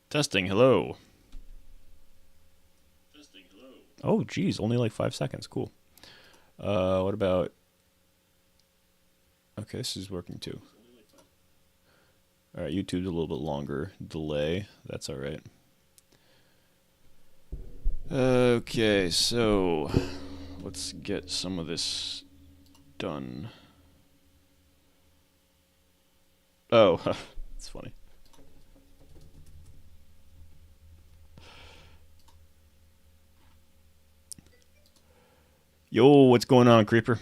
Testing, hello. Oh, geez, only like 5 seconds. Cool. What about? Okay, this is working too. All right, YouTube's a little bit longer delay. That's all right. Okay, so let's get some of this done. Oh, that's funny. Yo, what's going on, Creeper?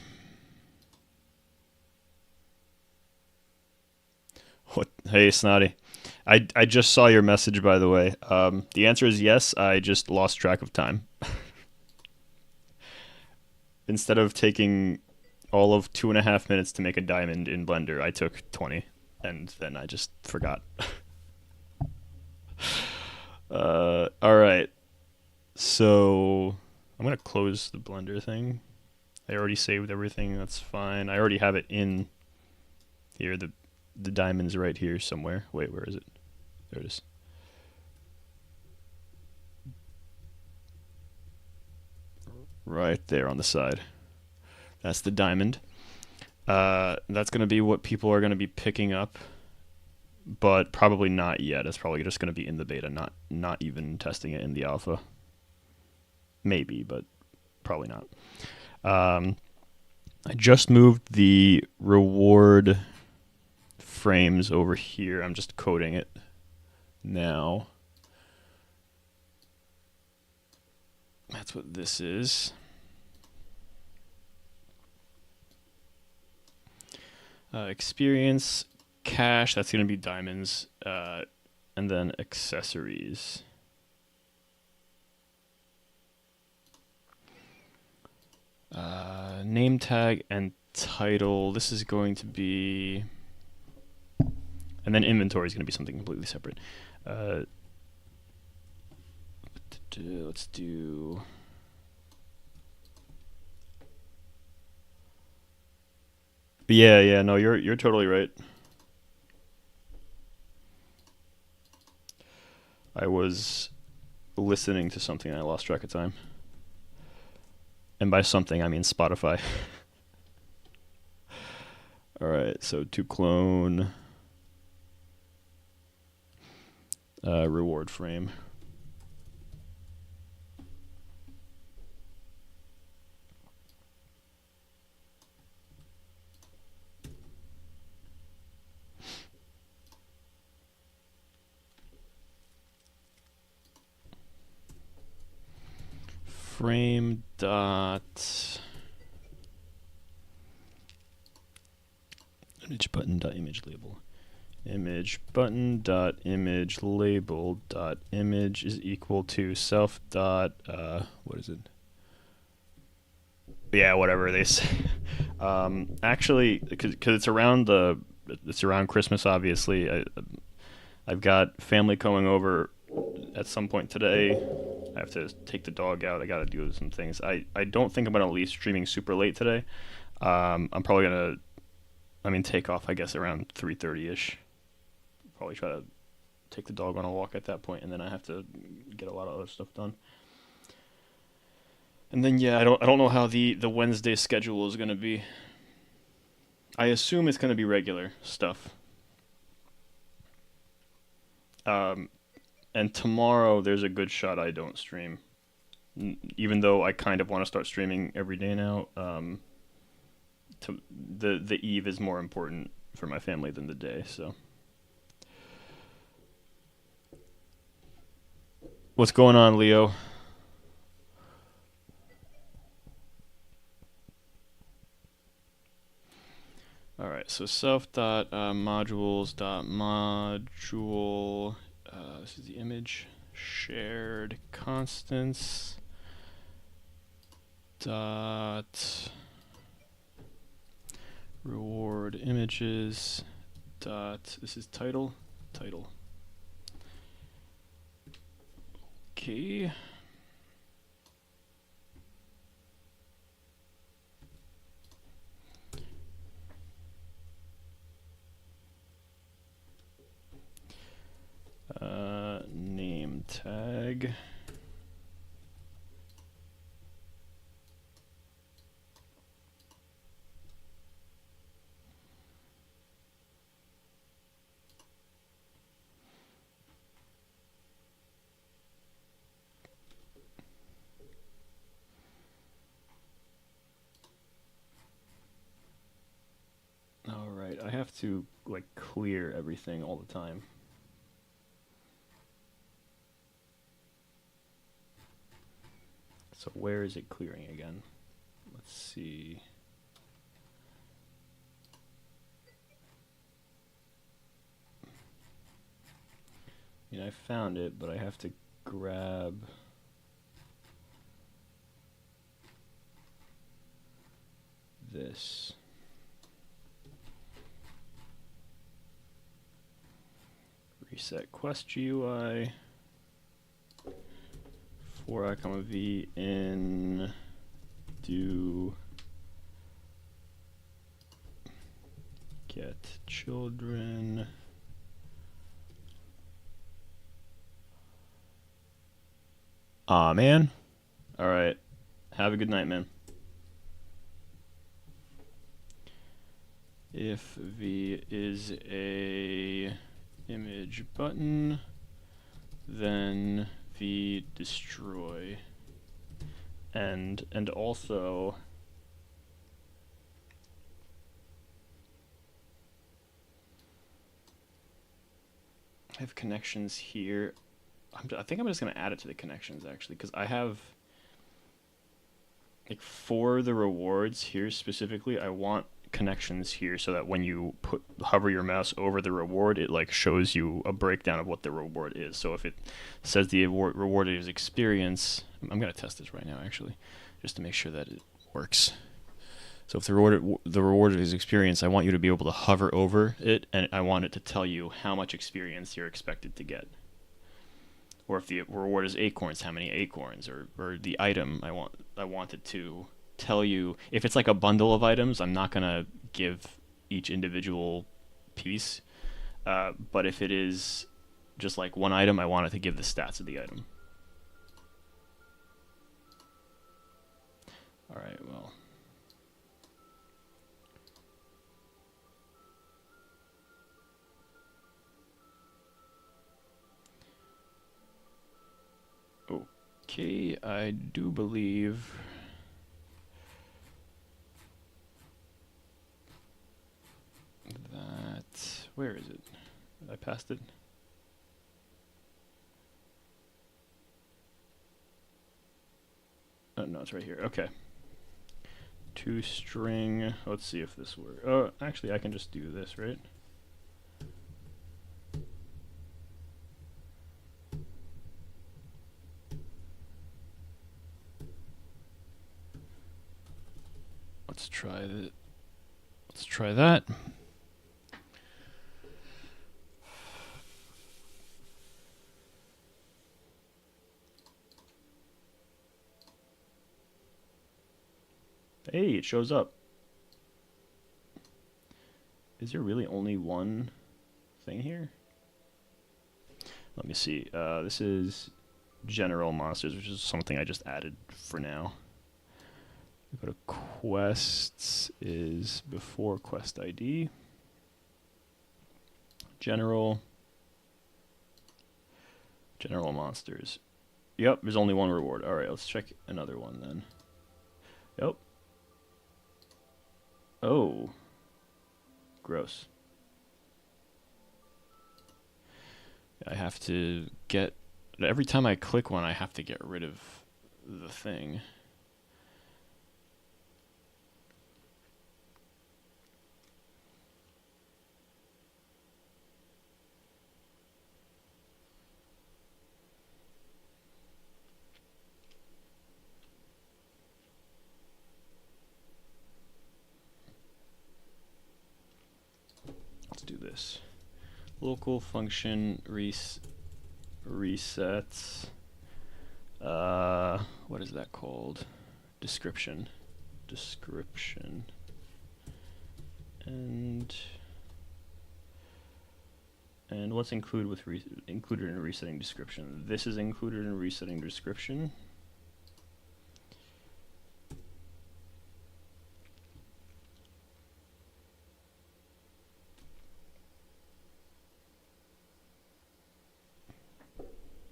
What? Hey, Snotty. I just saw your message, by the way. The answer is yes. I just lost track of time. Instead of taking all of 2.5 minutes to make a diamond in Blender, I took 20, and then I just forgot. All right. So I'm gonna close the Blender thing. I already saved everything. That's fine. I already have it in here. The diamond's right here somewhere. Wait, where is it? There it is. Right there on the side. That's the diamond. That's gonna be what people are gonna be picking up, but probably not yet. It's probably just gonna be in the beta, not even testing it in the alpha. Maybe, but probably not. I just moved the reward frames over here. I'm just coding it now. That's what this is. Experience, cash, that's going to be diamonds, and then accessories. Name tag and title, this is going to be, and then inventory is going to be something completely separate. Let's do... Yeah, no, you're totally right. I was listening to something and I lost track of time. And by something, I mean Spotify. All right, so to clone reward frame. Frame dot image button dot image label. Image button dot image label dot image is equal to self dot what is it? Yeah, whatever they say. Actually, because it's around Christmas, obviously. I've got family coming over at some point today. I have to take the dog out. I got to do some things. I don't think I'm gonna leave streaming super late today. I'm probably gonna, I mean, take off, I guess, around 3:30 ish. Probably try to take the dog on a walk at that point, and then I have to get a lot of other stuff done. And then yeah, I don't know how the Wednesday schedule is gonna be. I assume it's gonna be regular stuff. Um, and tomorrow there's a good shot I don't stream, even though I kind of want to start streaming every day now. The eve is more important for my family than the day. So what's going on, Leo? All right, so self dot modules dot module. This is the image shared constants dot reward images dot. This is title. Okay. Name tag. All right, I have to like clear everything all the time. So where is it clearing again? Let's see. I mean, I found it, but I have to grab this. Reset quest GUI. For I, v in do get children. Aw, man. All right. Have a good night, man. If v is a image button, then v destroy. And also I have connections here. I think I'm just going to add it to the connections actually, because I have like for the rewards here specifically, I want connections here so that when you hover your mouse over the reward, it like shows you a breakdown of what the reward is. So if it says the reward is experience, I'm going to test this right now actually, just to make sure that it works. So if the reward is experience, I want you to be able to hover over it, and I want it to tell you how much experience you're expected to get. Or if the reward is acorns, how many acorns, or the item, I want it to tell you. If it's like a bundle of items, I'm not gonna give each individual piece. But if it is just like one item, I want it to give the stats of the item. All right, well. Okay, I do believe that, where is it? I passed it. Oh, no, it's right here. Okay. ToString. Let's see if this works. Oh, actually, I can just do this, right? Let's try that. Hey, it shows up. Is there really only one thing here? Let me see. This is general monsters, which is something I just added for now. Go to quests is before quest ID. General monsters. Yep, there's only one reward. All right, let's check another one then. Yep. Oh. Gross. I have to get, every time I click one, I have to get rid of the thing. Let's do this. Local function resets. What is that called? Description. And And what's included with included in resetting description? This is included in resetting description.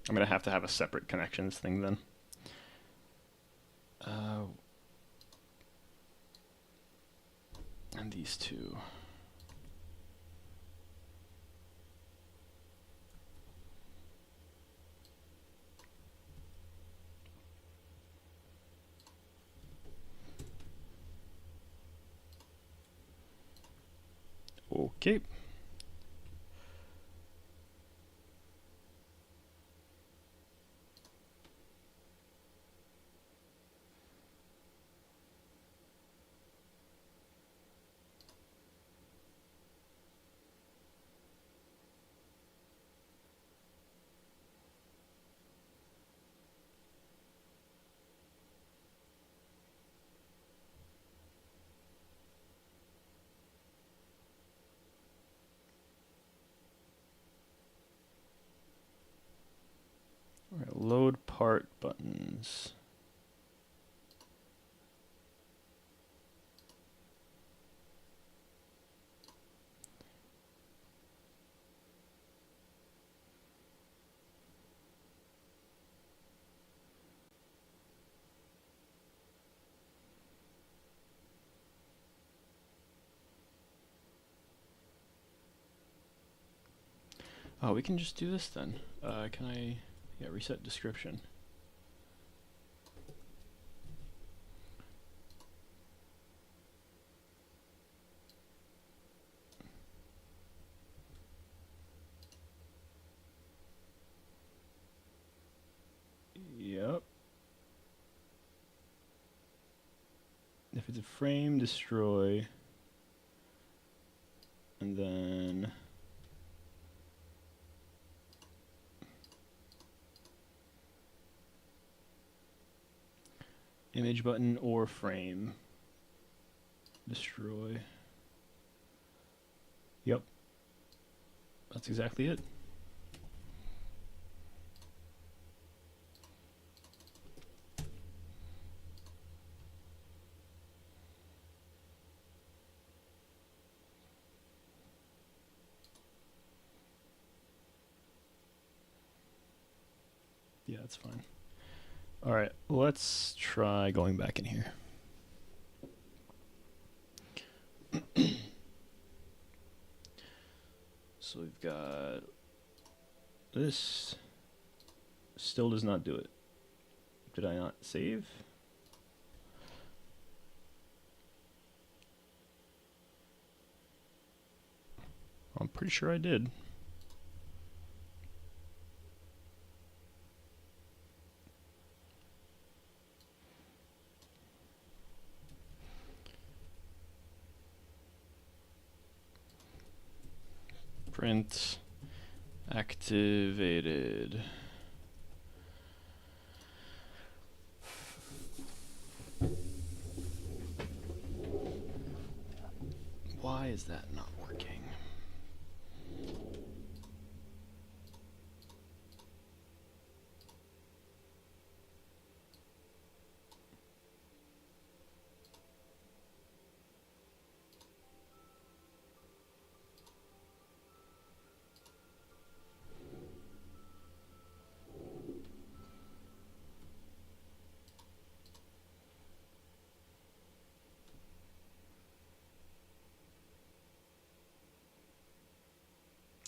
I'm gonna have to have a separate connections thing then. And these two. Okay. All right, load part buttons. Oh, we can just do this then. Can I, yeah, reset description. Yep. If it's a frame, destroy. And then image button or frame, destroy. Yep. That's exactly it. Yeah, that's fine. All right, let's try going back in here. So we've got this. Still does not do it. Did I not save? I'm pretty sure I did. Print activated. Why is that not working?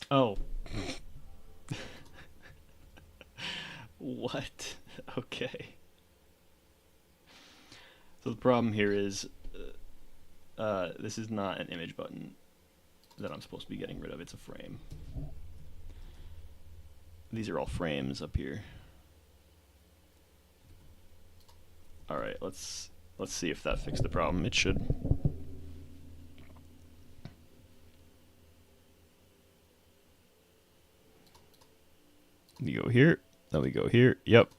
Oh. What? Okay. So the problem here is this is not an image button that I'm supposed to be getting rid of. It's a frame. These are all frames up here. All right, let's see if that fixed the problem. It should. We go here, then we go here. Yep,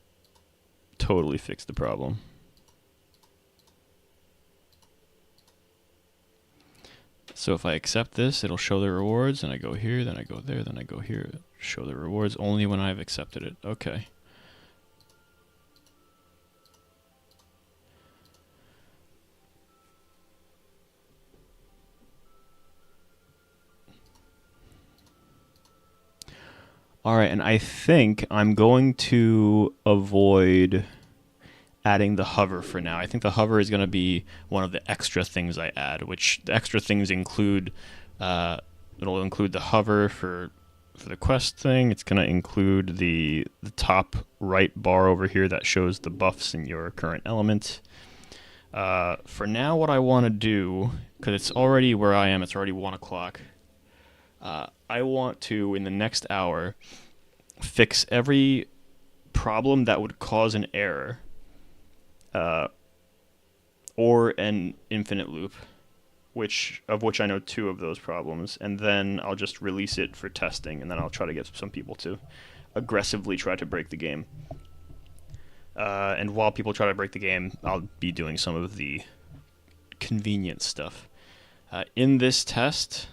totally fixed the problem. So if I accept this, it'll show the rewards, and I go here, then I go there, then I go here. Show the rewards only when I've accepted it. Okay. Alright, and I think I'm going to avoid adding the hover for now. I think the hover is going to be one of the extra things I add, which the extra things include, it'll include the hover for the quest thing. It's going to include the top right bar over here that shows the buffs in your current element. For now, what I want to do, because it's already where I am, it's already 1 o'clock, I want to, in the next hour, fix every problem that would cause an error or an infinite loop, of which I know 2 of those problems, and then I'll just release it for testing, and then I'll try to get some people to aggressively try to break the game. And while people try to break the game, I'll be doing some of the convenient stuff. In this test,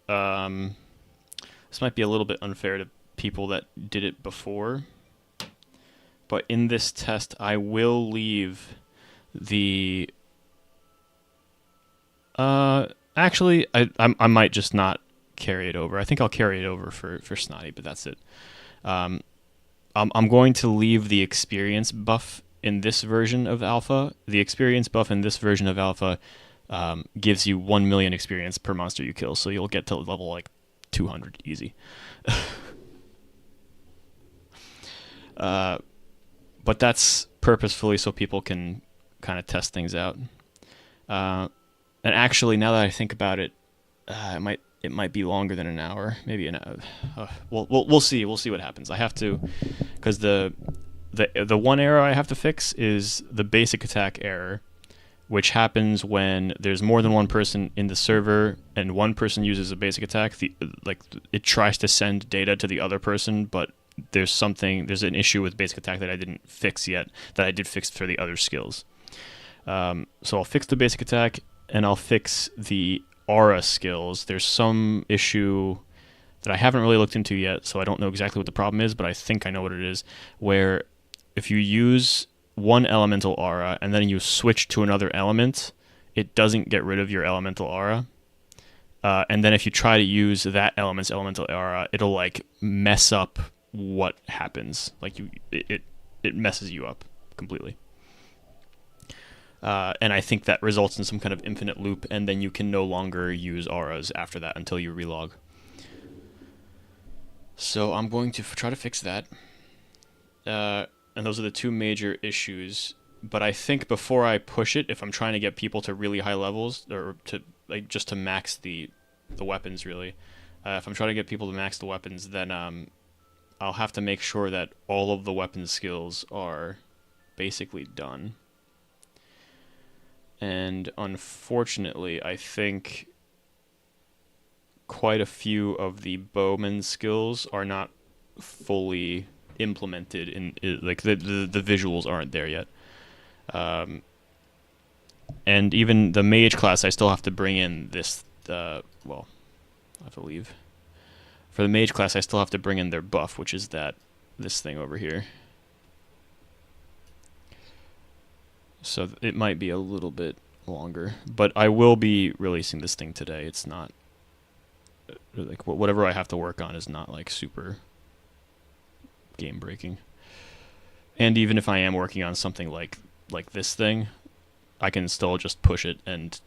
this might be a little bit unfair to people that did it before, but in this test, I will leave the... actually, I might just not carry it over. I think I'll carry it over for Snotty, but that's it. I'm going to leave the experience buff in this version of Alpha. The experience buff in this version of Alpha gives you 1 million experience per monster you kill, so you'll get to level like 200 easy. But that's purposefully so people can kind of test things out. And actually, now that I think about it, it might be longer than an hour, maybe an hour. We'll see. We'll see what happens. I have to, because the one error I have to fix is the basic attack error, which happens when there's more than one person in the server and one person uses a basic attack. It tries to send data to the other person, but there's an issue with basic attack that I didn't fix yet, that I did fix for the other skills. So I'll fix the basic attack, and I'll fix the aura skills. There's some issue that I haven't really looked into yet, so I don't know exactly what the problem is, but I think I know what it is, where if you use one elemental aura and then you switch to another element, it doesn't get rid of your elemental aura. And then if you try to use that element's elemental aura, it'll like mess up what happens. Like it messes you up completely. And I think that results in some kind of infinite loop, and then you can no longer use auras after that until you relog. So I'm going to try to fix that. And those are the 2 major issues. But I think before I push it, if I'm trying to get people to really high levels, or to just to max the weapons, really, if I'm trying to get people to max the weapons, then I'll have to make sure that all of the weapon skills are basically done. And unfortunately, I think quite a few of the bowman skills are not fully implemented like the visuals aren't there yet. And even the mage class, I still have to bring in this, I believe. For the mage class, I still have to bring in their buff, which is this thing over here. So it might be a little bit longer, but I will be releasing this thing today. It's not, like, whatever I have to work on is not, like, super game-breaking. And even if I am working on something like this thing, I can still just push it and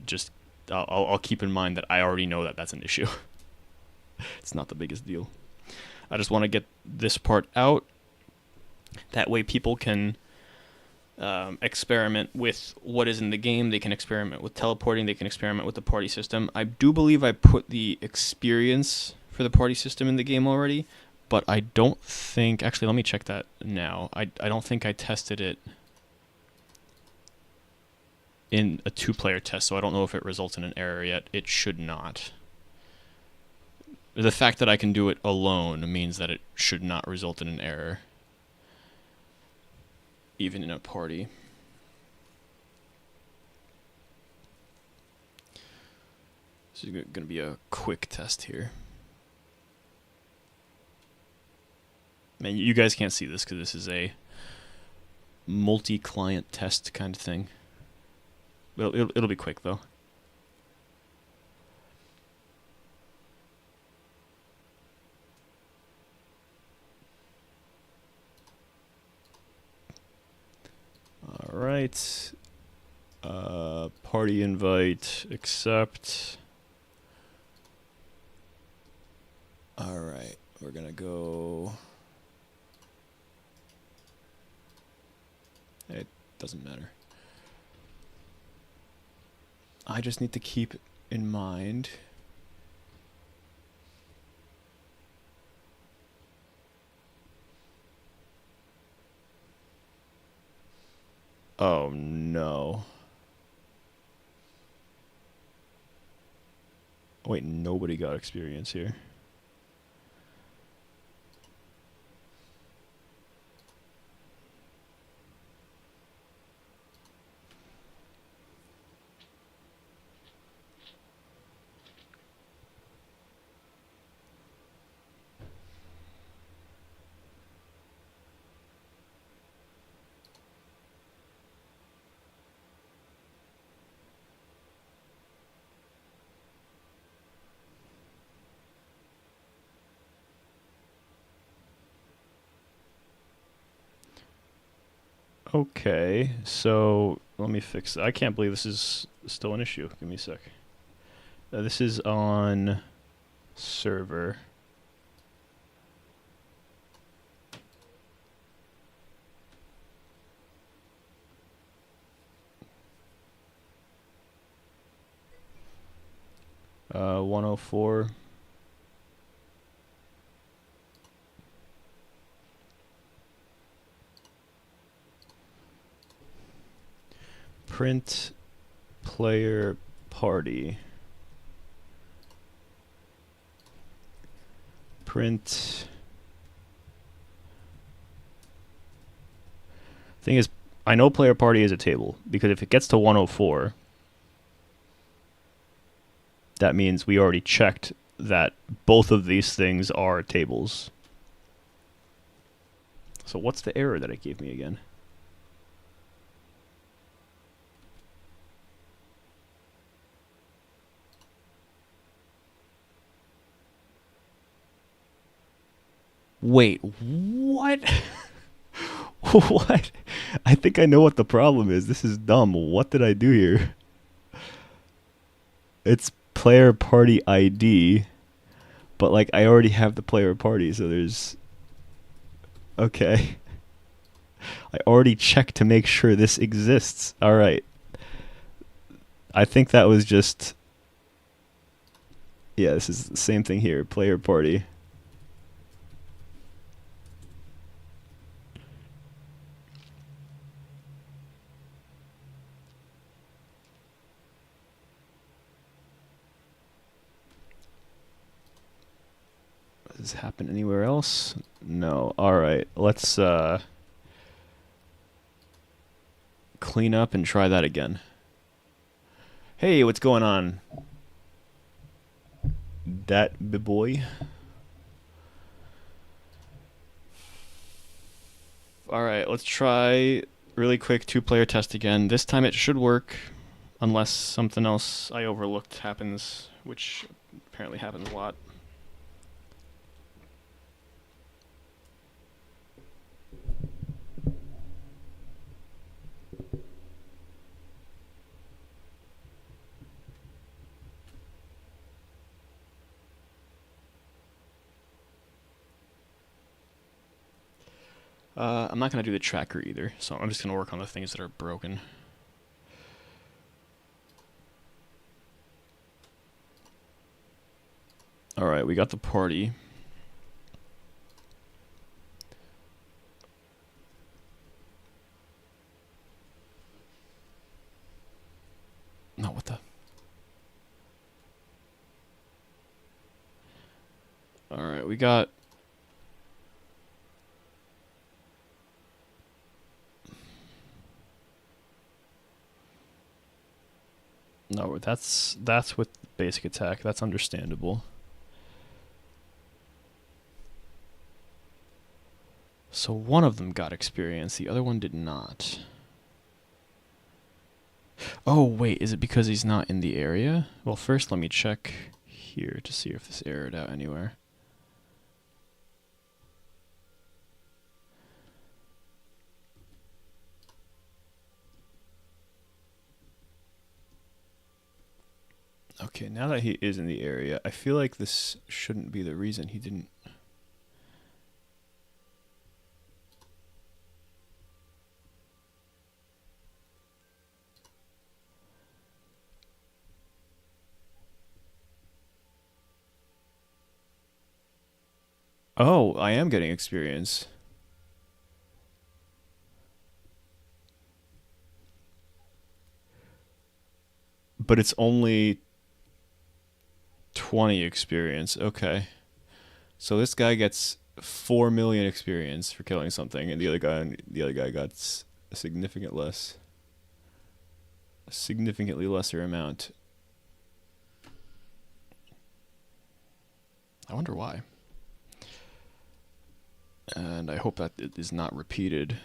just, I'll keep in mind that I already know that that's an issue. It's not the biggest deal. I just want to get this part out. That way people can experiment with what is in the game. They can experiment with teleporting. They can experiment with the party system. I do believe I put the experience for the party system in the game already, but I don't think... Actually, let me check that now. I don't think I tested it in a 2-player test, so I don't know if it results in an error yet. It should not. The fact that I can do it alone means that it should not result in an error, even in a party. This is going to be a quick test here. Man, you guys can't see this because this is a multi-client test kind of thing. It'll be quick though. All right. Party invite, accept. All right, we're gonna go. It doesn't matter. I just need to keep in mind. Oh no. Wait, nobody got experience here. Okay, so let me fix it. I can't believe this is still an issue. Give me a sec. This is on server. Uh, 104. Print player party. Print. Thing is, I know player party is a table because if it gets to 104, that means we already checked that both of these things are tables. So what's the error that it gave me again? Wait, what? What? I think I know what the problem is. This is dumb. What did I do here? It's player party ID, but like I already have the player party, so there's... Okay. I already checked to make sure this exists. Alright. I think that was just... Yeah, this is the same thing here. Player party. Does this happen anywhere else? No. Alright, let's clean up and try that again. Hey, what's going on? That b-boy. Alright, let's try really quick 2-player test again. This time it should work, unless something else I overlooked happens, which apparently happens a lot. I'm not going to do the tracker either, so I'm just going to work on the things that are broken. Alright, we got the party. No, what the... Alright, we got... No, that's with basic attack. That's understandable. So one of them got experience, the other one did not. Oh, wait, is it because he's not in the area? Well, first let me check here to see if this errored out anywhere. Okay, now that he is in the area, I feel like this shouldn't be the reason he didn't. Oh, I am getting experience. But it's only 20 experience. Okay. So this guy gets 4 million experience for killing something, and the other guy got a significantly lesser amount. I wonder why. And I hope that it is not repeated.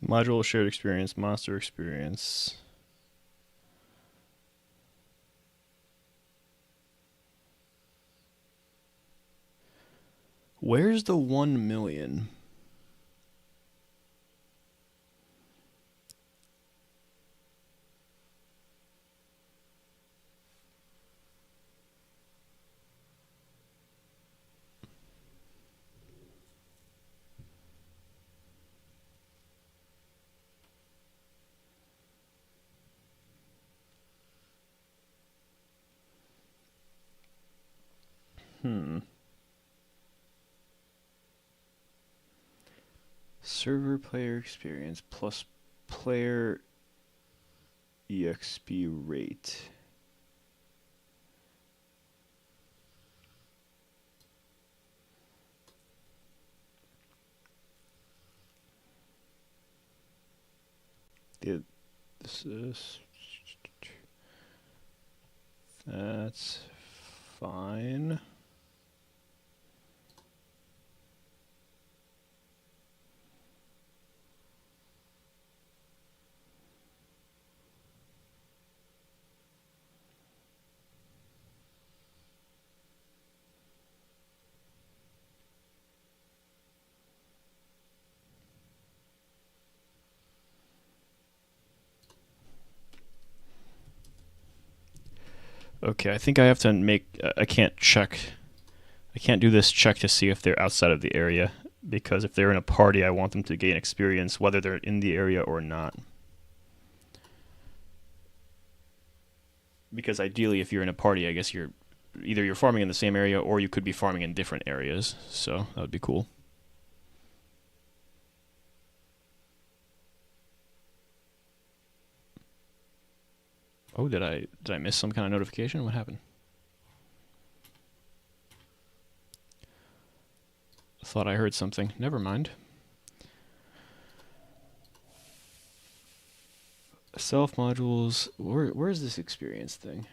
Module shared experience, monster experience. Where's the 1 million? Hmm. Server player experience plus player EXP rate. Yeah, this is. That's fine. Okay, I think I have to make. I can't check. I can't do this check to see if they're outside of the area, because if they're in a party, I want them to gain experience whether they're in the area or not. Because ideally, if you're in a party, I guess you're farming in the same area or you could be farming in different areas. So that would be cool. Oh, did I miss some kind of notification? What happened? Thought I heard something. Never mind. Self modules. Where's this experience thing?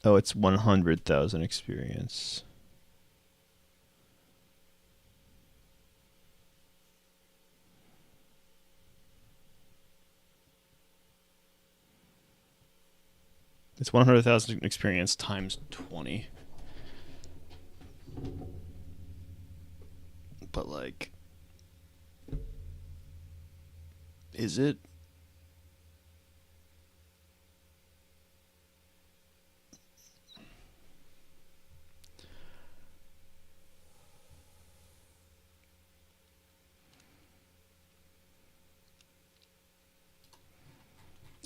Oh, it's 100,000 experience. It's 100,000 experience times 20. But, like, is it?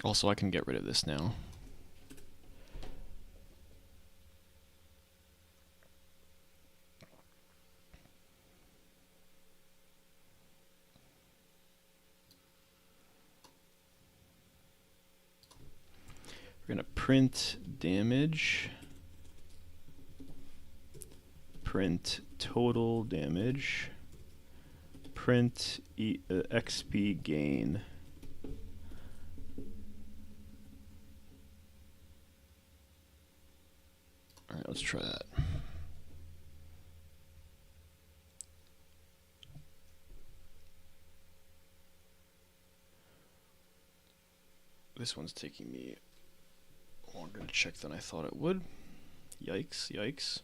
Also, I can get rid of this now. We're going to print damage. Print total damage. Print XP gain. All right, let's try that. This one's taking me longer to check than I thought it would. Yikes, yikes.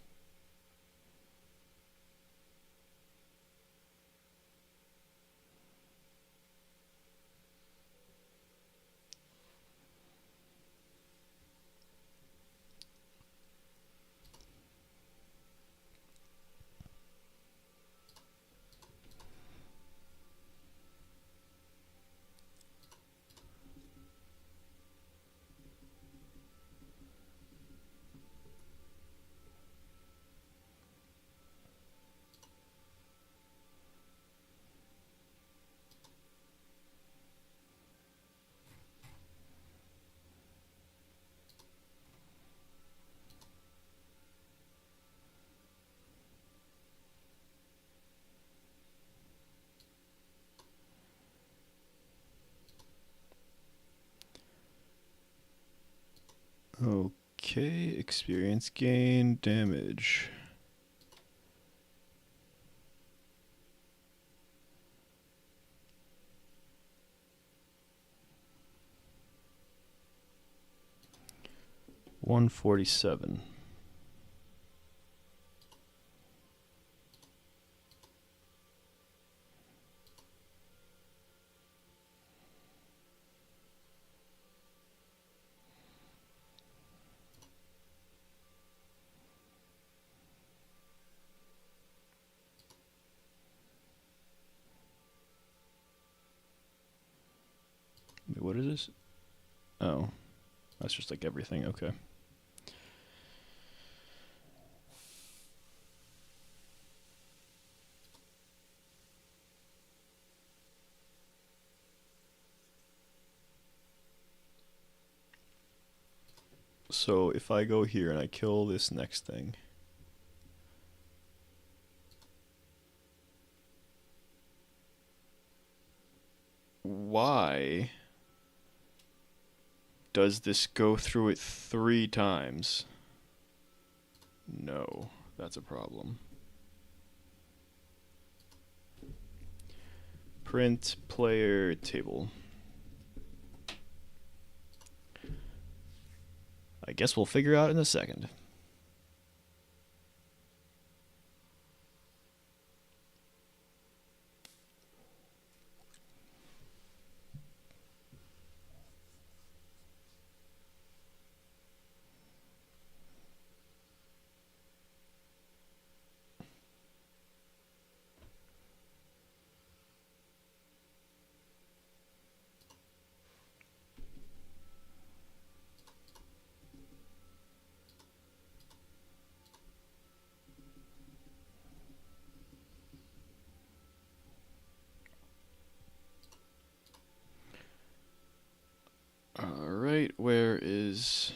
Okay, experience gain, damage. $147. Wait, what is this? Oh, that's just like everything. Okay. So if I go here and I kill this next thing, why does this go through it 3 times? No, that's a problem. Print player table. I guess we'll figure out in a second. Alright, where is...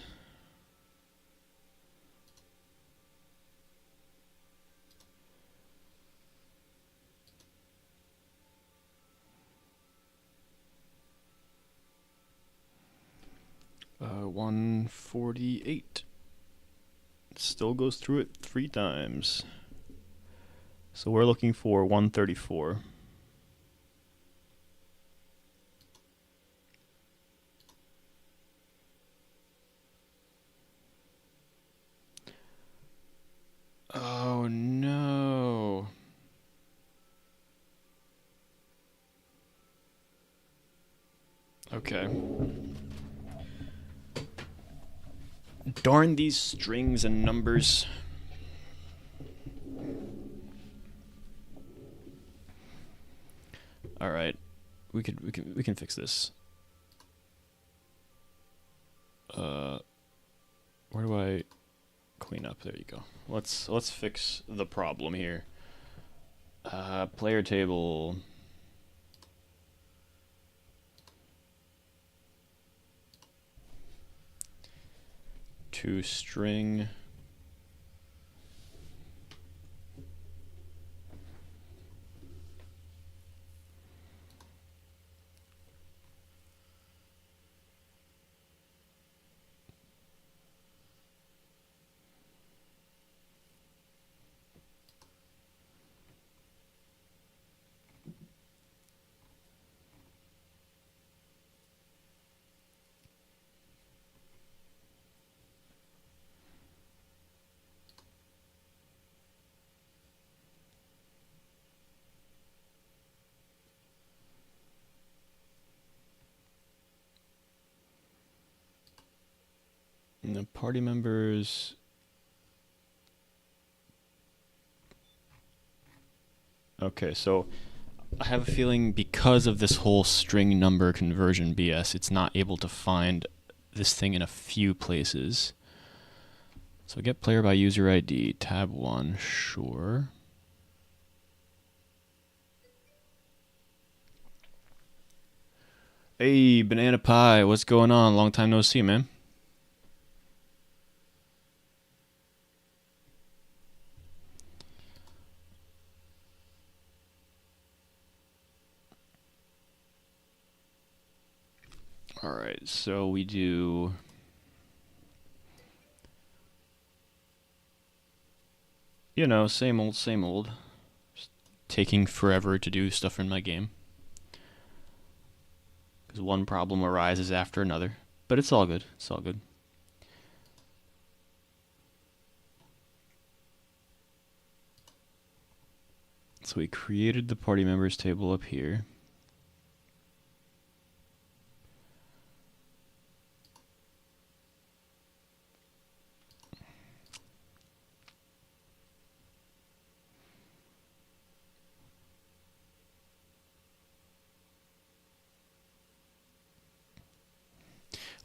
$148. It still goes through it 3 times. So we're looking for 134. Okay. Darn these strings and numbers. All right, we can fix this. Where do I clean up? There you go. Let's fix the problem here. Player table. To string. And the party members. Okay, so I have a feeling because of this whole string number conversion BS, it's not able to find this thing in a few places. So get player by user ID, tab 1, sure. Hey, Banana Pie, what's going on? Long time no see, man. All right, so we do... You know, same old, same old. Just taking forever to do stuff in my game. Because one problem arises after another. But it's all good, it's all good. So we created the party members table up here.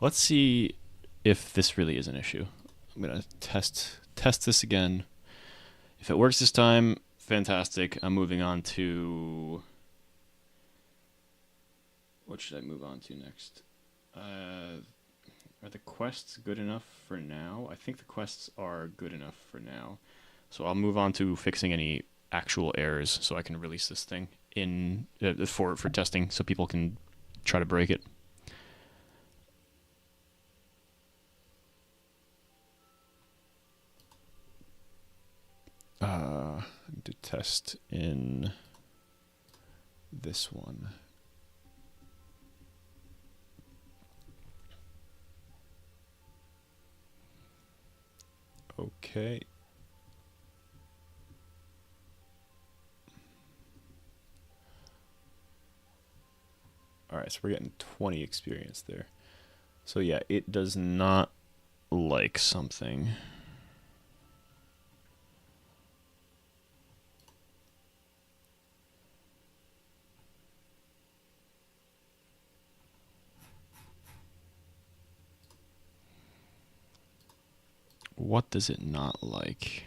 Let's see if this really is an issue. I'm gonna test this again. If it works this time, fantastic. I'm moving on to... What should I move on to next? Are the quests good enough for now? I think the quests are good enough for now. So I'll move on to fixing any actual errors so I can release this thing in for testing so people can try to break it. To test in this one. Okay. All right, so we're getting 20 experience there. So yeah, it does not like something. What does it not like?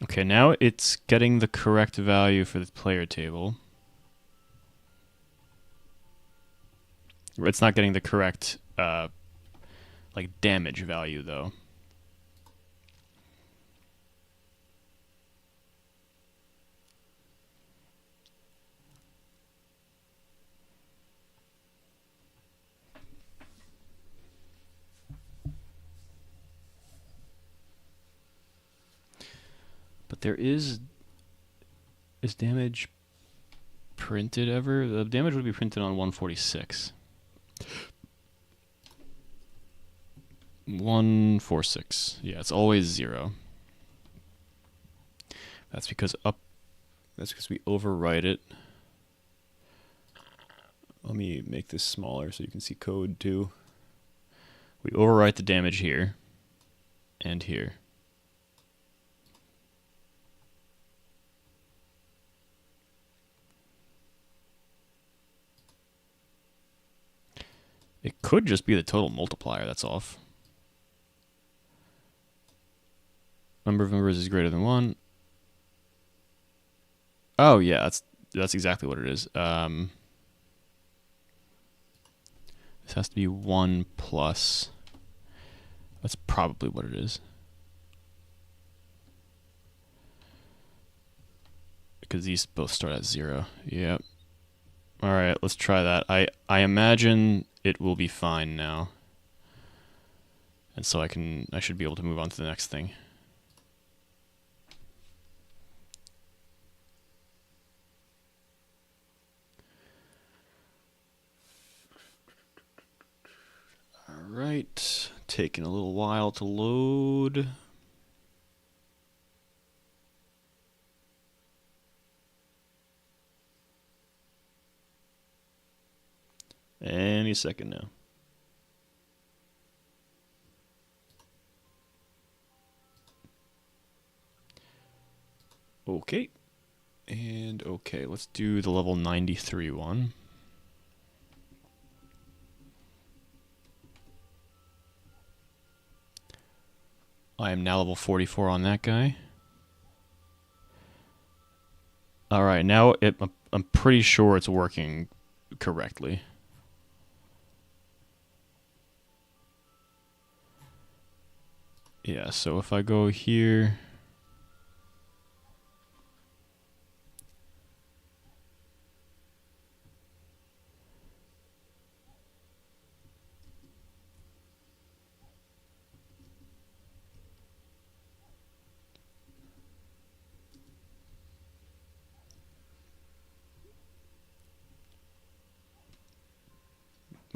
Okay, now it's getting the correct value for the player table. It's not getting the correct like damage value though. But there is damage printed ever? The damage would be printed on 146. 146. Yeah, it's always 0. That's because we overwrite it. Let me make this smaller so you can see code too. We overwrite the damage here and here. It could just be the total multiplier that's off. Number of members is greater than 1. Oh yeah, that's exactly what it is. This has to be 1 plus. That's probably what it is. Because these both start at 0. Yep. Alright, let's try that. I imagine it will be fine now. And so I should be able to move on to the next thing. Alright, taking a little while to load. Any second now. Okay. And okay, let's do the level 93 one. I am now level 44 on that guy. Alright, now I'm pretty sure it's working correctly. Yeah, so if I go here...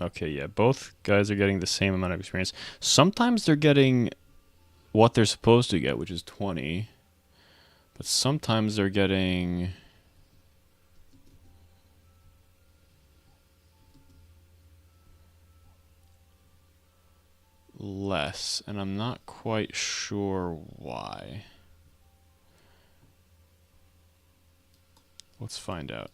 Okay, yeah, both guys are getting the same amount of experience. Sometimes they're getting what they're supposed to get, which is 20. But sometimes they're getting... less, and I'm not quite sure why. Let's find out.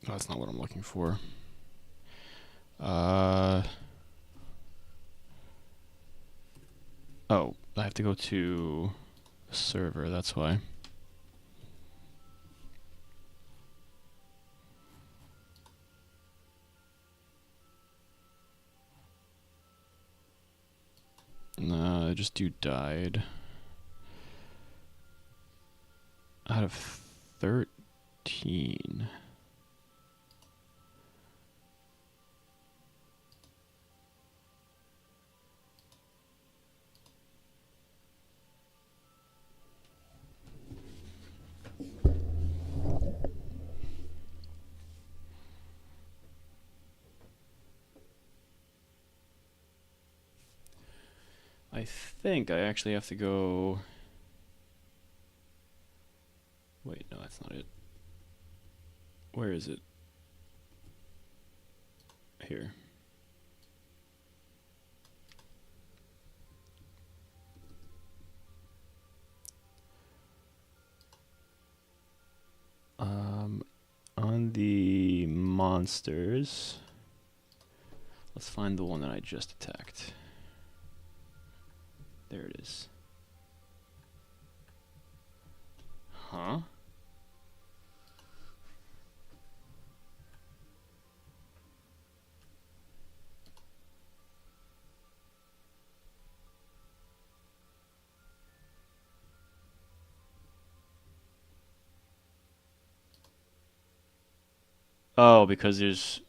Oh, that's not what I'm looking for. Oh, I have to go to the server, that's why. No, I just do died. Out of 13. I think I actually have to go... Wait, no, that's not it. Where is it? Here. On the monsters, let's find the one that I just attacked. There it is. Huh? Oh, because there's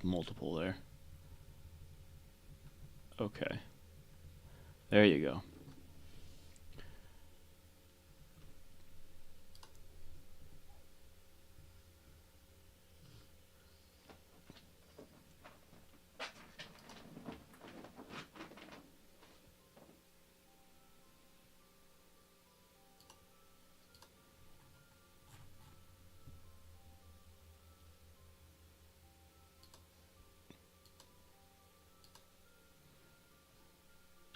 multiple there. Okay. There you go.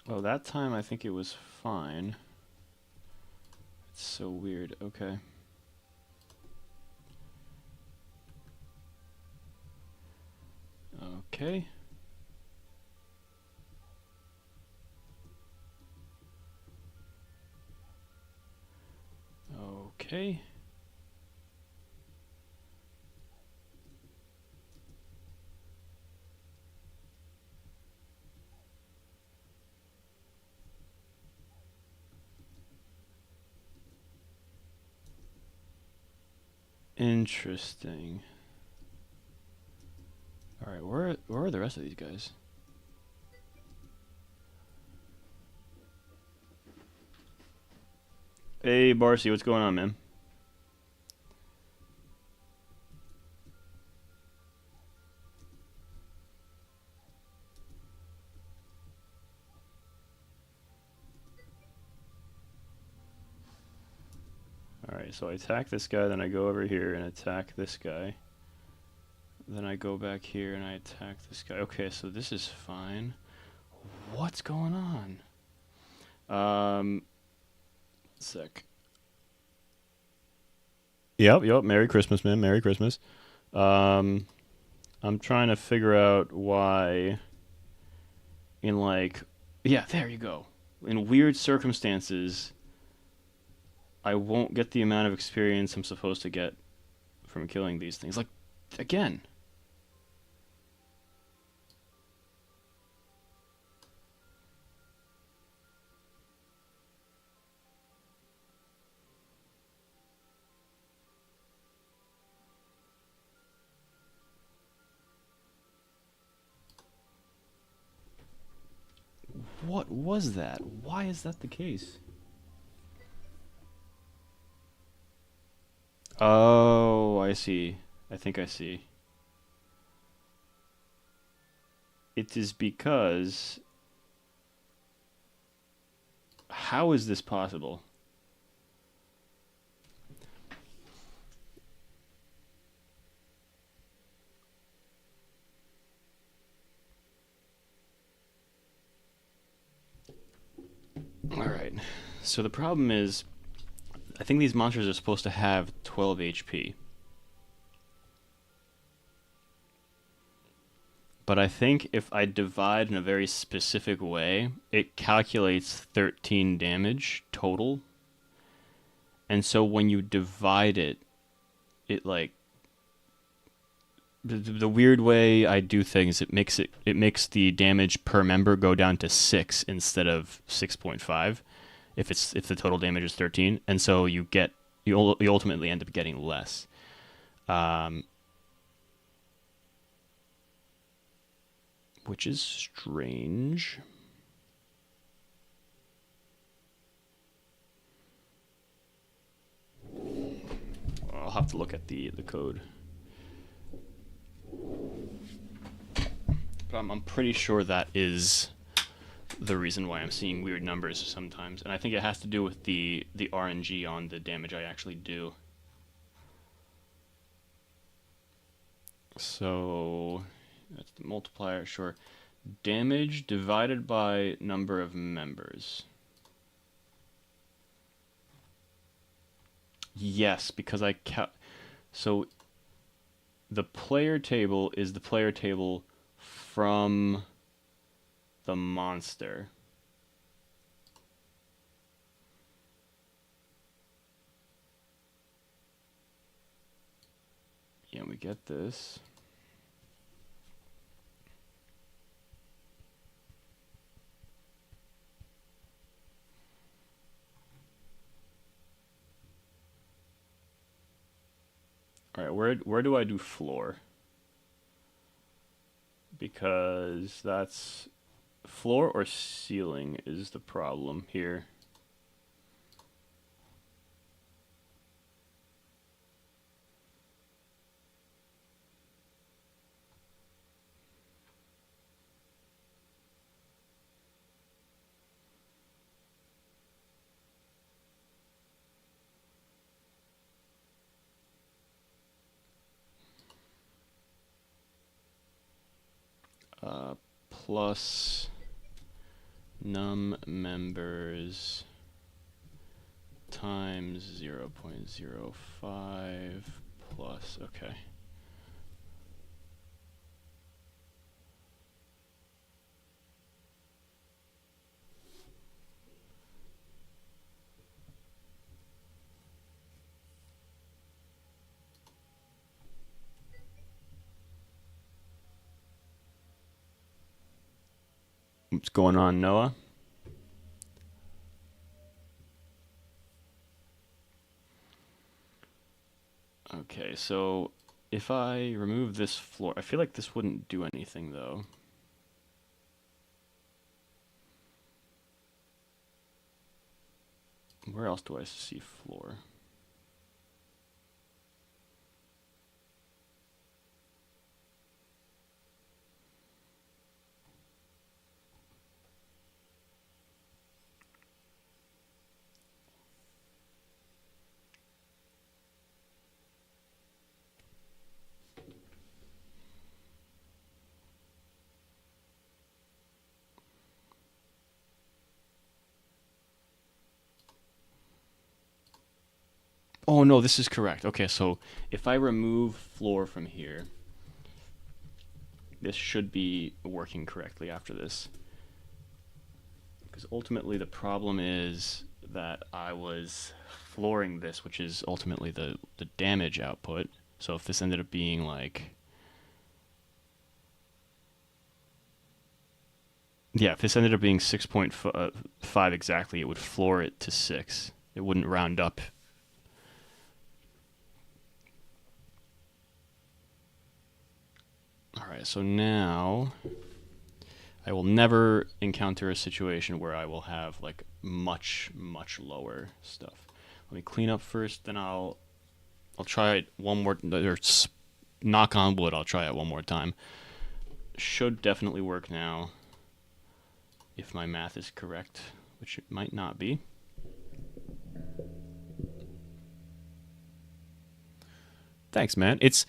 Oh, that time I think it was fine. It's so weird. Okay. Okay. Okay. Interesting. All right, where are the rest of these guys? Hey, Barcy, what's going on, man? Alright, so I attack this guy, then I go over here and attack this guy. Then I go back here and I attack this guy. Okay, so this is fine. What's going on? Sec. Yep. Merry Christmas, man. Merry Christmas. Um, I'm trying to figure out why in like, yeah, there you go. In weird circumstances, I won't get the amount of experience I'm supposed to get from killing these things. Like, again. What was that? Why is that the case? Oh, I see. I think I see. It is because. How is this possible? Alright. So the problem is, I think these monsters are supposed to have 12 HP. But I think if I divide in a very specific way, it calculates 13 damage total. And so when you divide it, it like the weird way I do things, it makes the damage per member go down to 6 instead of 6.5 if the total damage is 13, and so you ultimately end up getting less. Um, which is strange. I'll have to look at the code. But I'm pretty sure that is the reason why I'm seeing weird numbers sometimes, and I think it has to do with the RNG on the damage I actually do. So that's the multiplier, sure. Damage divided by number of members. Yes, because so the player table is the player table from the monster. Yeah, we get this. All right, where do I do floor? because that's floor or ceiling is the problem here. Plus num members times 0.05 plus, okay. What's going on, Noah? Okay, so if I remove this floor, I feel like this wouldn't do anything though. Where else do I see floor? Oh no, this is correct. Okay, so if I remove floor from here, this should be working correctly after this. Because ultimately the problem is that I was flooring this, which is ultimately the damage output. So if this ended up being like... Yeah, if this ended up being 6.5 exactly, it would floor it to 6. It wouldn't round up. Alright, so now I will never encounter a situation where I will have like much lower stuff. Let me clean up first, then I'll try it one more, or knock on wood, I'll try it one more time. Should definitely work now, if my math is correct, which it might not be. Thanks, man. It's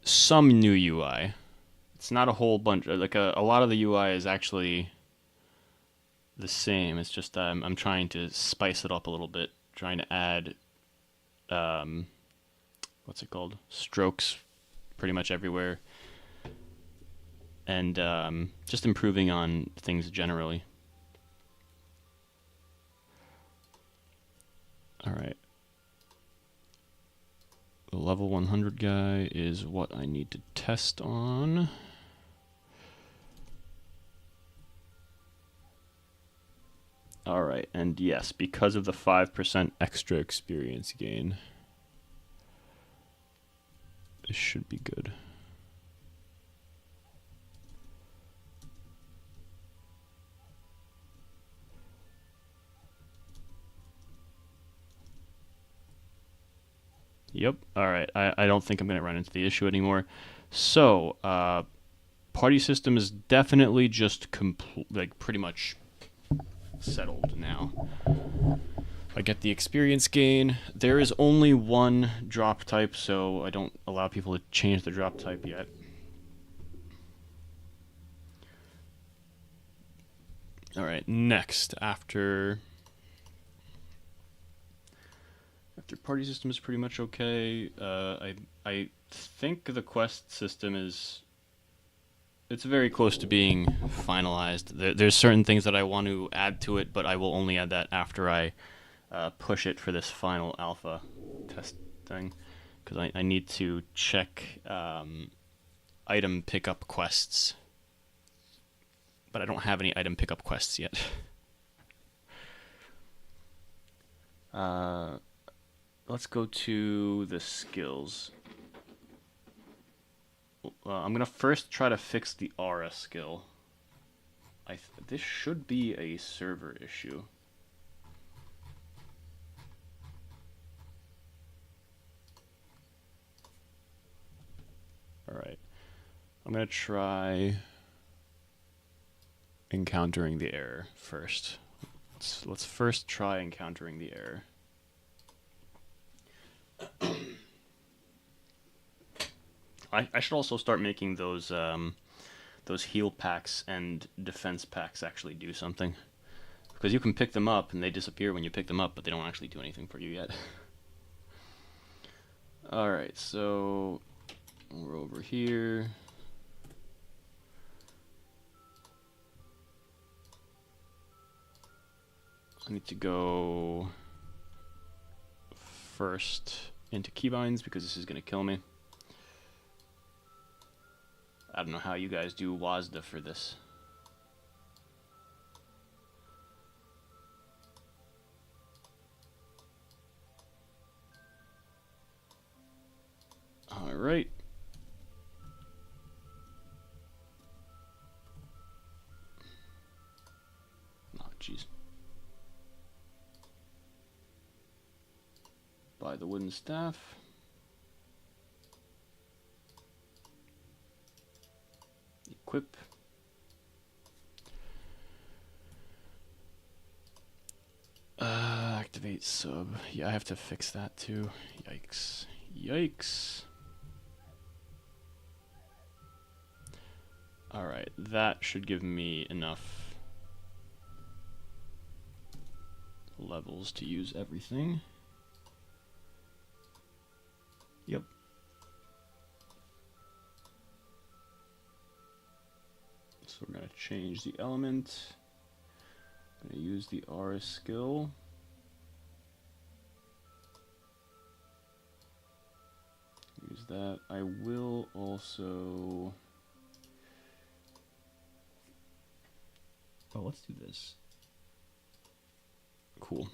some new UI. It's not a whole bunch. Like a lot of the UI is actually the same. It's just I'm trying to spice it up a little bit, trying to add what's it called? Strokes pretty much everywhere, and just improving on things generally. All right. The level 100 guy is what I need to test on. All right, and yes, because of the 5% extra experience gain, this should be good. Yep, all right, I don't think I'm going to run into the issue anymore. So, party system is definitely just like pretty much settled now. I get the experience gain. There is only one drop type, so I don't allow people to change the drop type yet. All right, next, after party system is pretty much okay. I think the quest system is... It's very close to being finalized. There's certain things that I want to add to it, but I will only add that after I push it for this final alpha test thing, because I need to check item pickup quests, but I don't have any item pickup quests yet. Let's go to the skills. I'm gonna first try to fix the aura skill. This should be a server issue. Alright. I'm gonna try encountering the error first. Let's first try encountering the error. I should also start making those heal packs and defense packs actually do something. Because you can pick them up and they disappear when you pick them up, but they don't actually do anything for you yet. Alright, so we're over here. I need to go first into keybinds because this is going to kill me. I don't know how you guys do WASDA for this. Alright. Oh, jeez. Buy the wooden staff. Equip. Activate sub. Yeah, I have to fix that too. Yikes. Yikes. Alright, that should give me enough levels to use everything. Yep. So we're going to change the element. I'm going to use the aura skill. Use that. I will also... Oh, let's do this. Cool.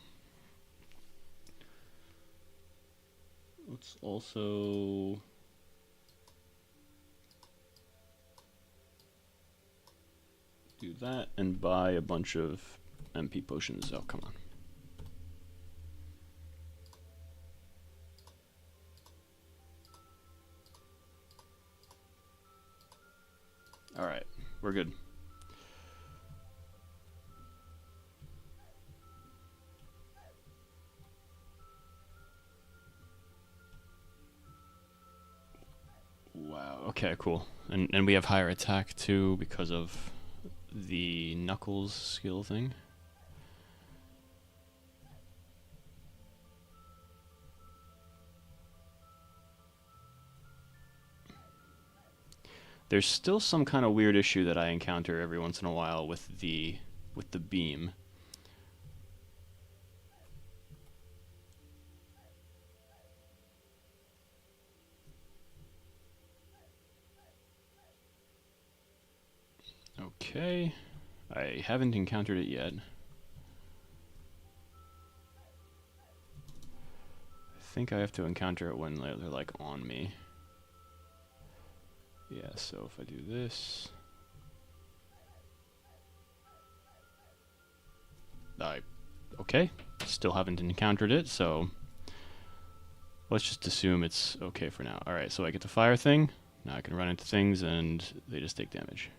Let's also... do that and buy a bunch of MP potions. Oh, come on. Alright, we're good. Wow, okay, cool. And we have higher attack too because of the Knuckles skill thing. There's still some kind of weird issue that I encounter every once in a while with the beam. Okay, I haven't encountered it yet. I think I have to encounter it when they're like on me. Yeah, so if I do this... okay, still haven't encountered it, so let's just assume it's okay for now. Alright, so I get the fire thing, now I can run into things and they just take damage.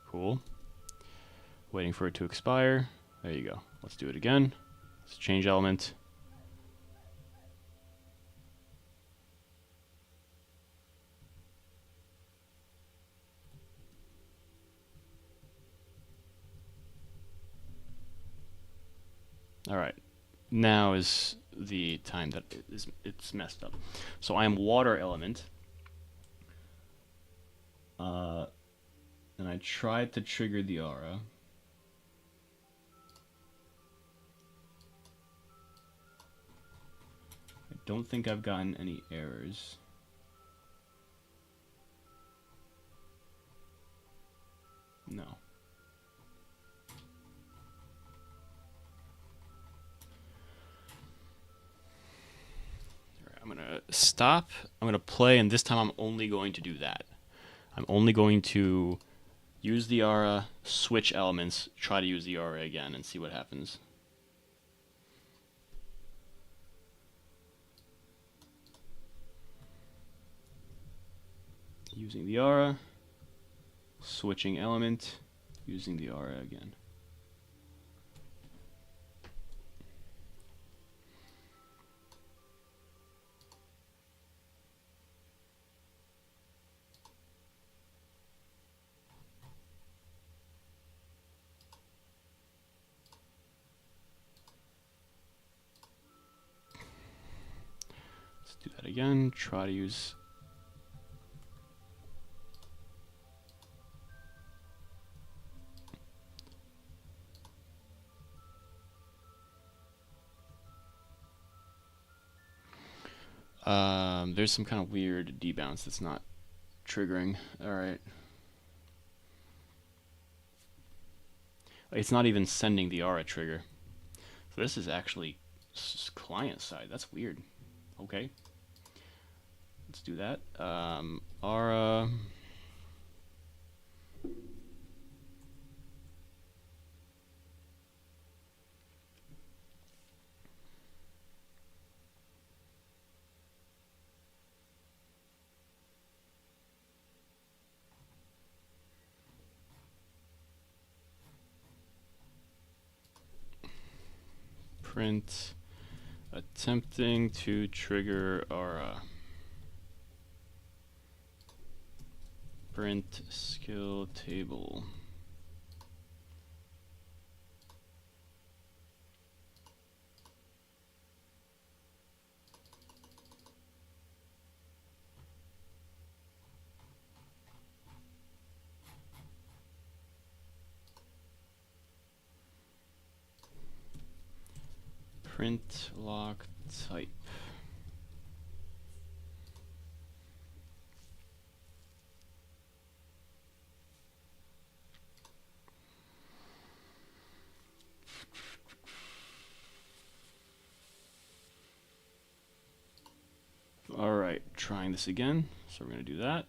Cool. Waiting for it to expire. There you go. Let's do it again. Let's change element. Alright, now is the time that it's messed up. So I am water element. And I tried to trigger the aura. I don't think I've gotten any errors. No. I'm gonna stop. I'm going to play, and this time I'm only going to do that. I'm only going to use the aura, switch elements, try to use the aura again, and see what happens. Using the aura, switching element, using the aura again. Let's do that again. Try to use there's some kind of weird debounce that's not triggering. Alright. It's not even sending the aura trigger. So this is actually client side. That's weird. Okay. Let's do that. Aura. Print attempting to trigger aura. Print skill table. Print lock type. Alright, trying this again. So we're going to do that.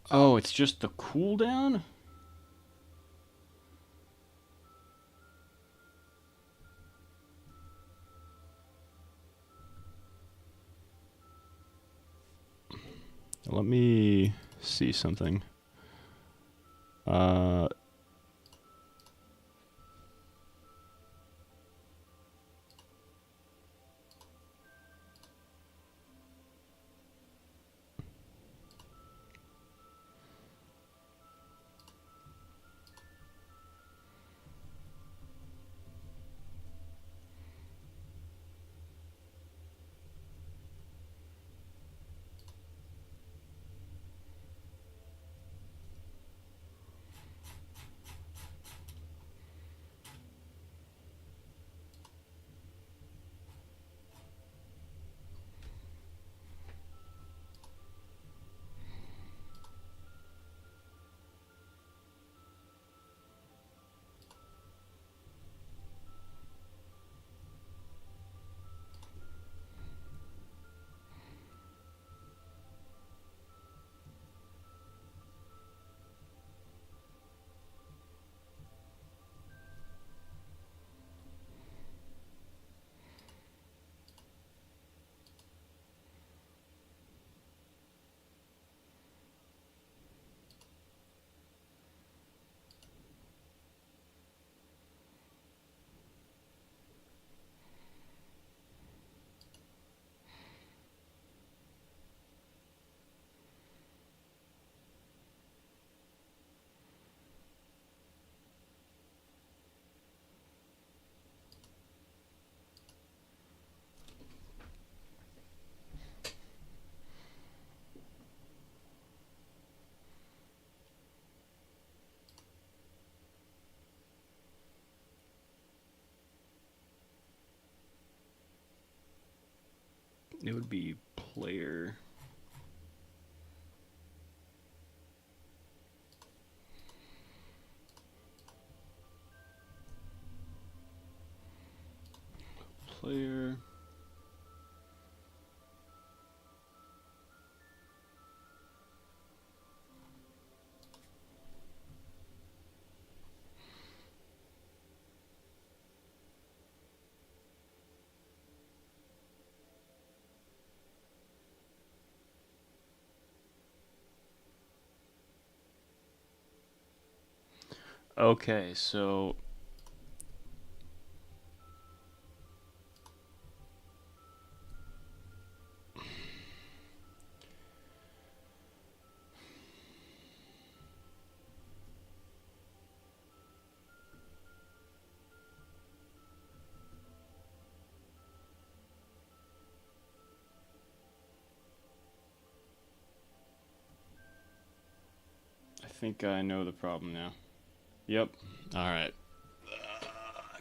Oh, it's just the cooldown? Let me see something. It would be player. Player. Okay, so I think I know the problem now. Yep. All right.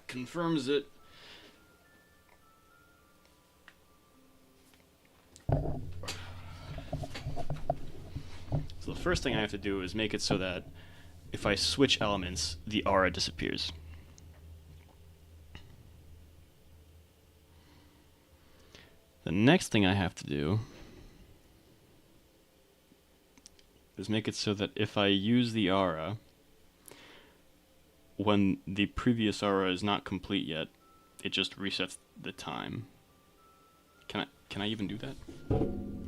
Confirms it. So the first thing I have to do is make it so that if I switch elements, the aura disappears. The next thing I have to do is make it so that if I use the aura, when the previous aura is not complete yet, it just resets the time. Can I even do that?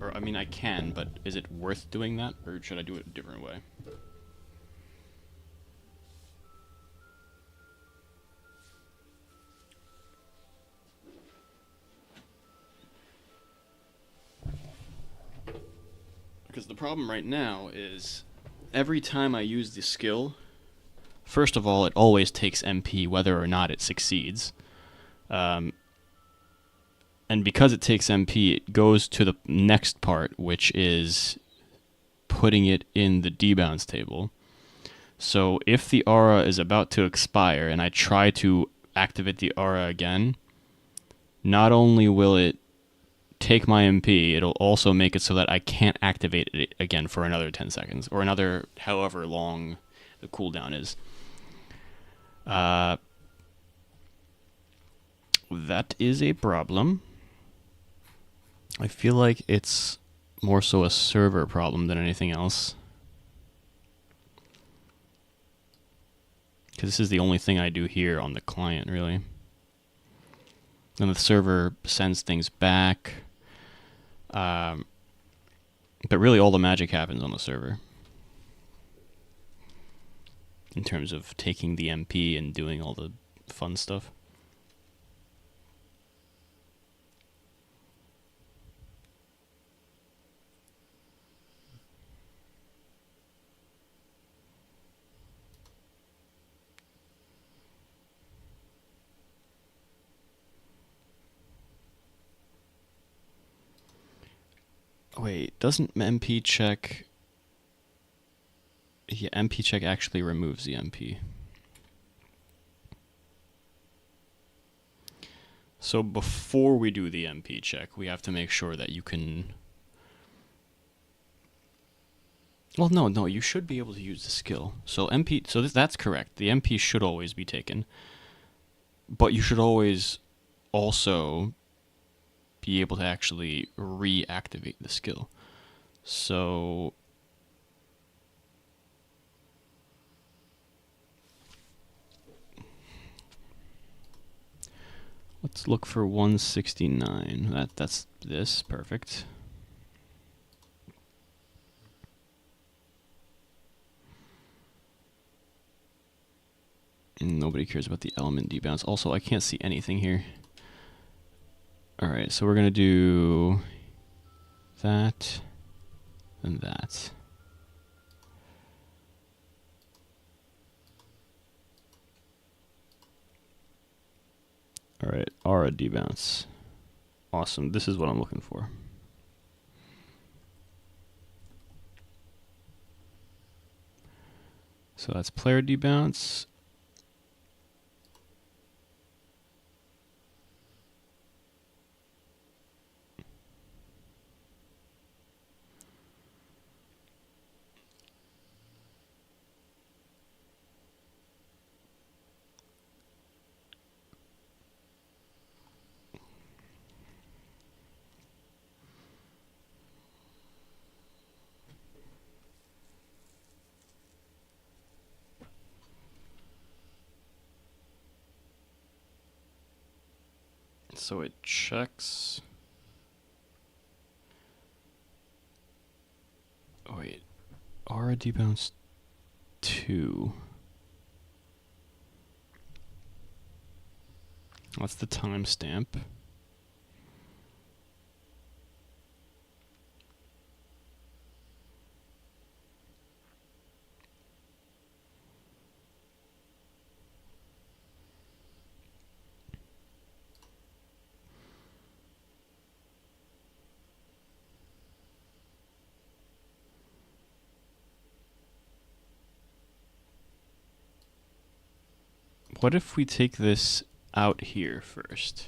Or, I mean, I can, but is it worth doing that, or should I do it a different way? Because the problem right now is every time I use the skill, first of all, it always takes MP whether or not it succeeds. And because it takes MP, it goes to the next part, which is putting it in the debounce table. So if the aura is about to expire and I try to activate the aura again, not only will it take my MP, it'll also make it so that I can't activate it again for another 10 seconds, or another however long the cooldown is. That is a problem. I feel like it's more so a server problem than anything else. Because this is the only thing I do here on the client, really. And the server sends things back. But really all the magic happens on the server. In terms of taking the MP and doing all the fun stuff. Wait, doesn't MP check... Yeah, MP check actually removes the MP. So before we do the MP check, we have to make sure that you can... Well, no, you should be able to use the skill. So MP, so that's correct. The MP should always be taken. But you should always also be able to actually reactivate the skill. So let's look for 169. That's this, perfect. And nobody cares about the element debounce. Also, I can't see anything here. Alright, so we're gonna do that and that. Alright, aura debounce. Awesome, this is what I'm looking for. So that's player debounce. So it checks. Oh wait, Aura debounce 2. What's the timestamp? What if we take this out here first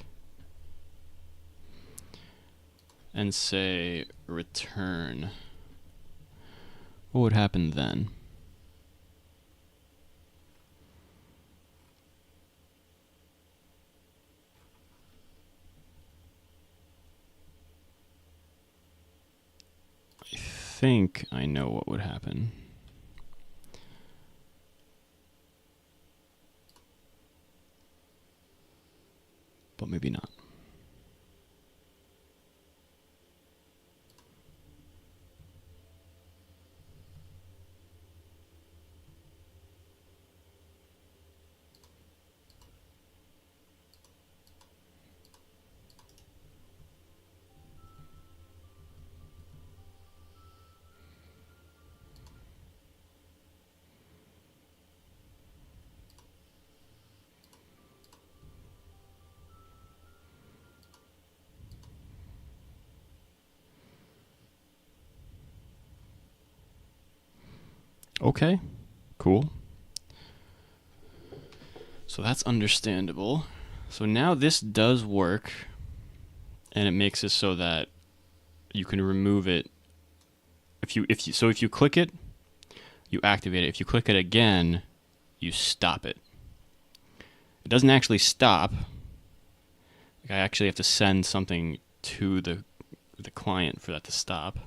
and say return? What would happen then? I think I know what would happen. But maybe not. Okay, cool. So that's understandable. So now this does work, and it makes it so that you can remove it. If you click it, you activate it. If you click it again, you stop it. It doesn't actually stop. Like I actually have to send something to the client for that to stop.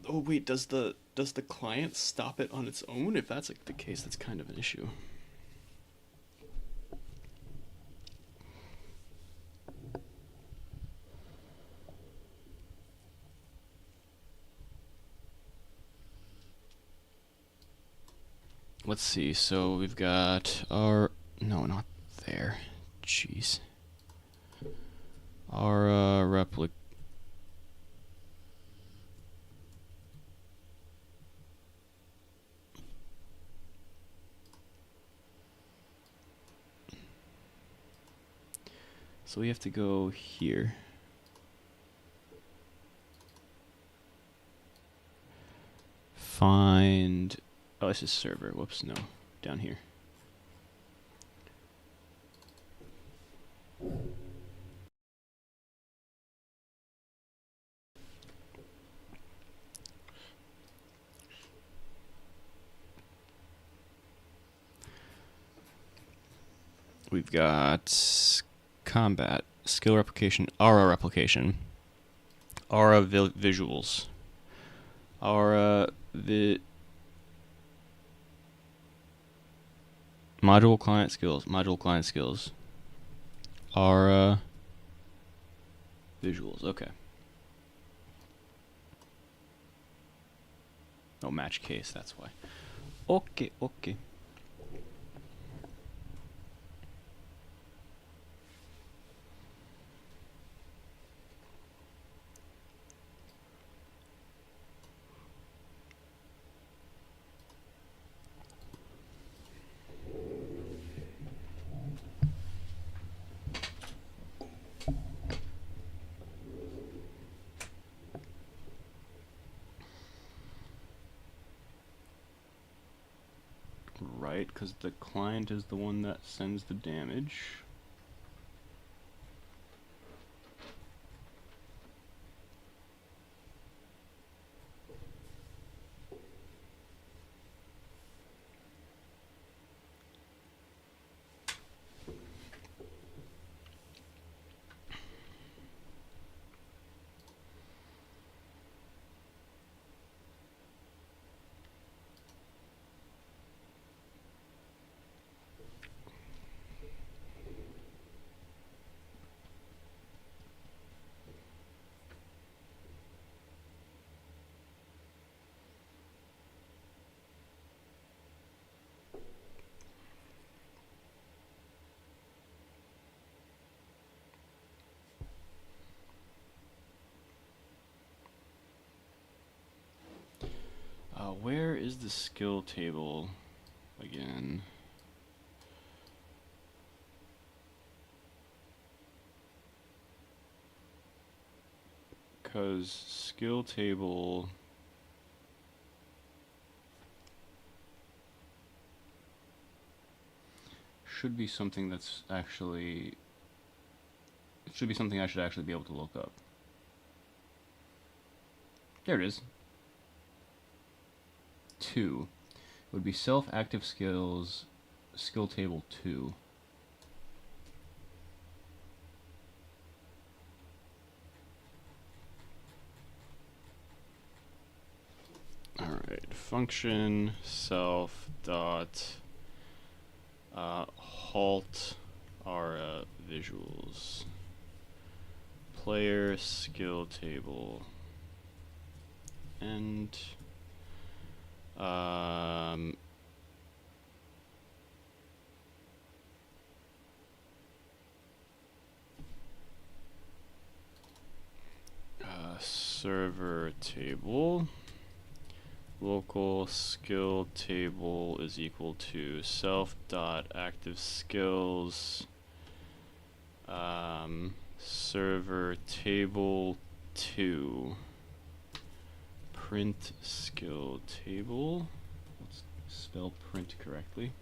Oh wait, does the client stop it on its own? If that's like the case, that's kind of an issue. Let's see. So we've got our not there. Jeez. Our replica. So we have to go here. Find. Oh, this is server. Whoops, no. Down here. We've got combat, skill replication, aura replication, aura visuals, aura module client skills, aura visuals. Okay. Oh, match case. That's why. Okay. Right, because the client is the one that sends the damage. Where is the skill table again? Because skill table should be something that's actually, it should be something I should actually be able to look up. There it is. 2. It would be self-active skills, skill table 2. Alright, function self dot halt aura visuals player skill table and server table local skill table is equal to self dot active skills server table 2 print skill table. Let's spell print correctly.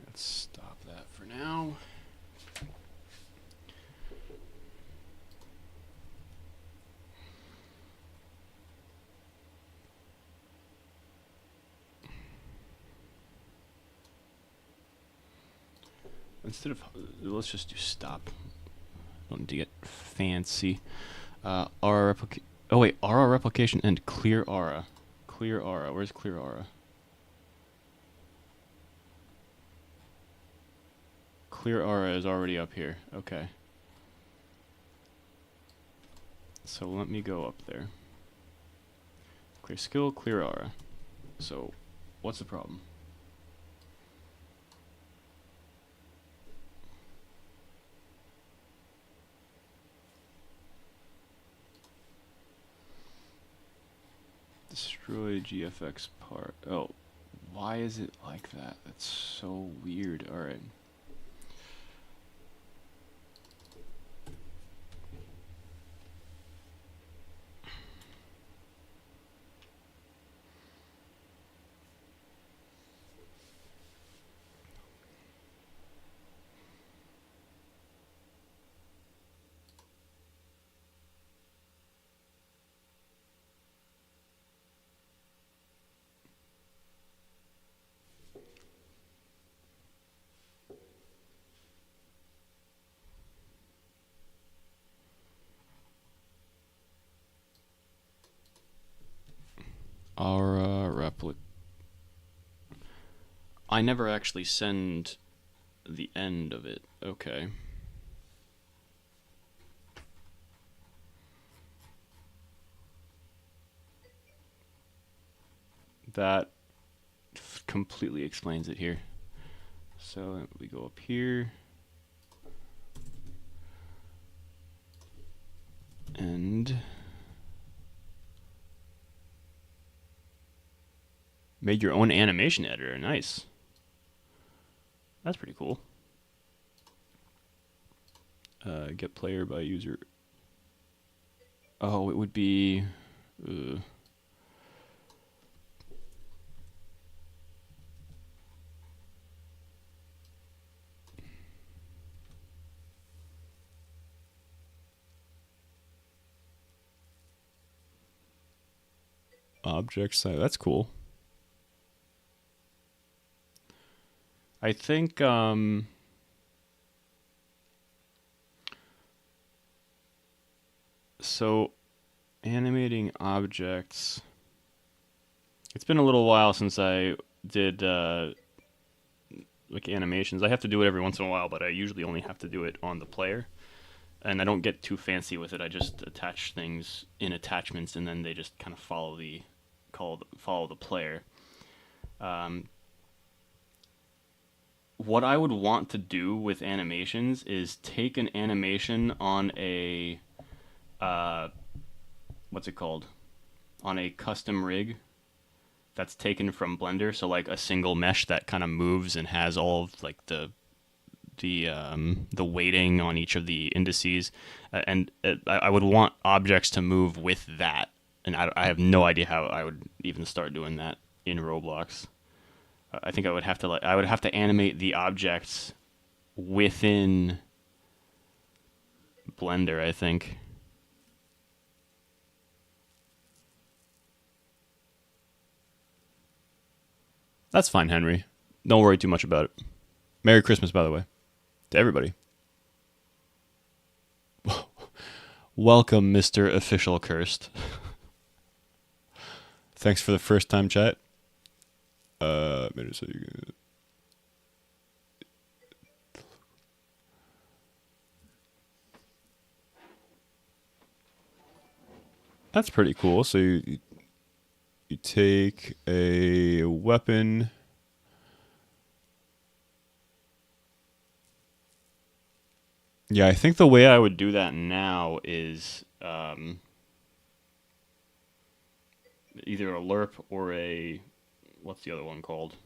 Let's stop that for now. Instead of, let's just do stop. Don't need to get fancy. Aura replication. Oh wait, aura replication and clear aura. Clear aura. Where's clear aura? Clear aura is already up here. Okay. So let me go up there. Clear skill, clear aura. So, what's the problem? Destroy GFX part. Oh, why is it like that? That's so weird. Alright. Aura replic. I never actually send the end of it. Okay. That completely explains it here. So we go up here. And made your own animation editor. Nice. That's pretty cool. Get player by user. Oh, it would be. Object size. That's cool. I think so animating objects. It's been a little while since I did like animations. I have to do it every once in a while, but I usually only have to do it on the player. and I don't get too fancy with it. I just attach things in attachments, and then they just kind of follow the player. Um, what I would want to do with animations is take an animation on a what's it called? On a custom rig that's taken from Blender, so like a single mesh that kind of moves and has all of like the weighting on each of the indices, and I would want objects to move with that, and I have no idea how I would even start doing that in Roblox. I think I would have to animate the objects within Blender, I think. That's fine, Henry. Don't worry too much about it. Merry Christmas, by the way, to everybody. Welcome, Mr. Official Cursed. Thanks for the first time chat. That's pretty cool. So you take a weapon. Yeah, I think the way I would do that now is either a lerp or a what's the other one called?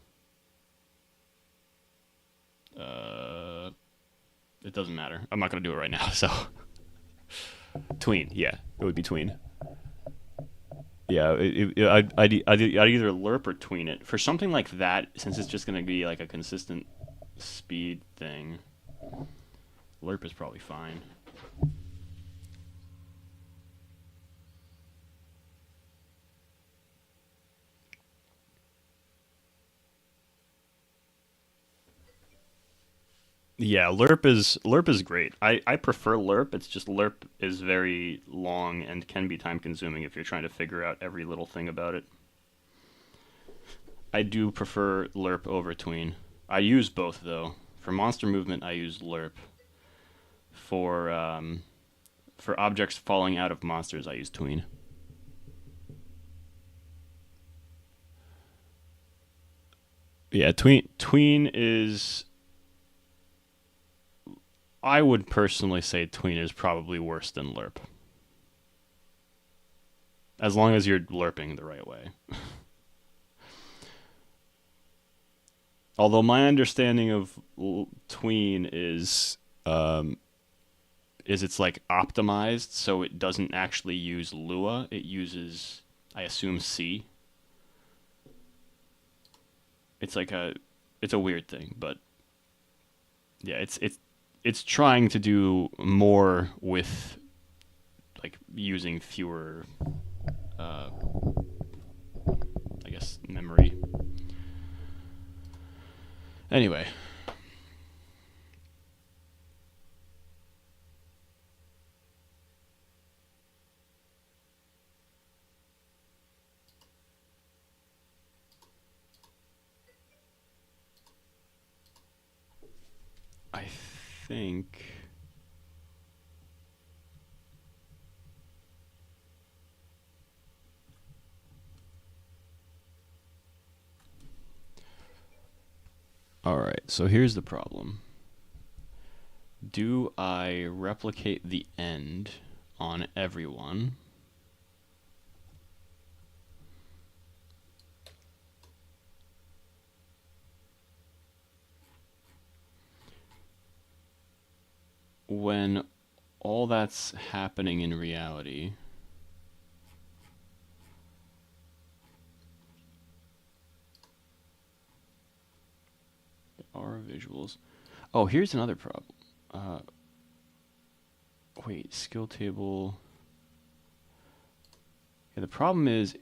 Uh, it doesn't matter. I'm not gonna do it right now. So tween, yeah, it would be tween. Yeah, I'd either lerp or tween it for something like that. Since it's just gonna be like a consistent speed thing, lerp is probably fine. Yeah, lerp is great. I prefer lerp. It's just lerp is very long and can be time consuming if you're trying to figure out every little thing about it. I do prefer lerp over tween. I use both though. For monster movement, I use lerp. For for objects falling out of monsters, I use tween. Yeah, tween is. I would personally say tween is probably worse than lerp, as long as you're lerping the right way. Although my understanding of tween is it's like optimized, so it doesn't actually use Lua. It uses, I assume, C. It's like it's a weird thing, but yeah, it's trying to do more with like using fewer, uh, I guess, memory. Anyway, I think. All right, so here's the problem. Do I replicate the end on everyone? When all that's happening in reality, are visuals. Oh, here's another problem. Uh, wait, skill table. Yeah, the problem is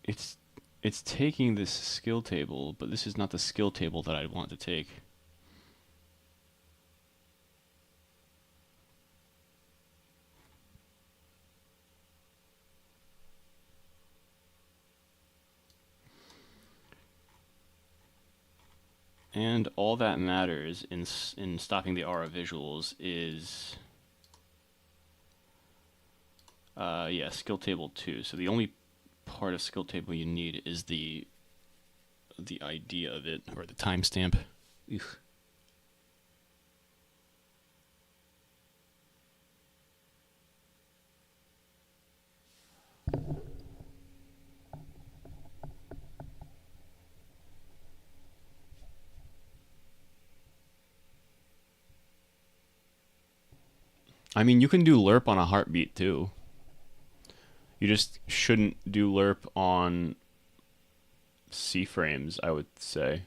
it's it's taking this skill table, but this is not the skill table that I want to take. And all that matters in stopping the aura visuals is Yeah, skill table 2. So the only part of skill table you need is the idea of it, or the timestamp. I mean, you can do lerp on a heartbeat too. You just shouldn't do lerp on C frames, I would say.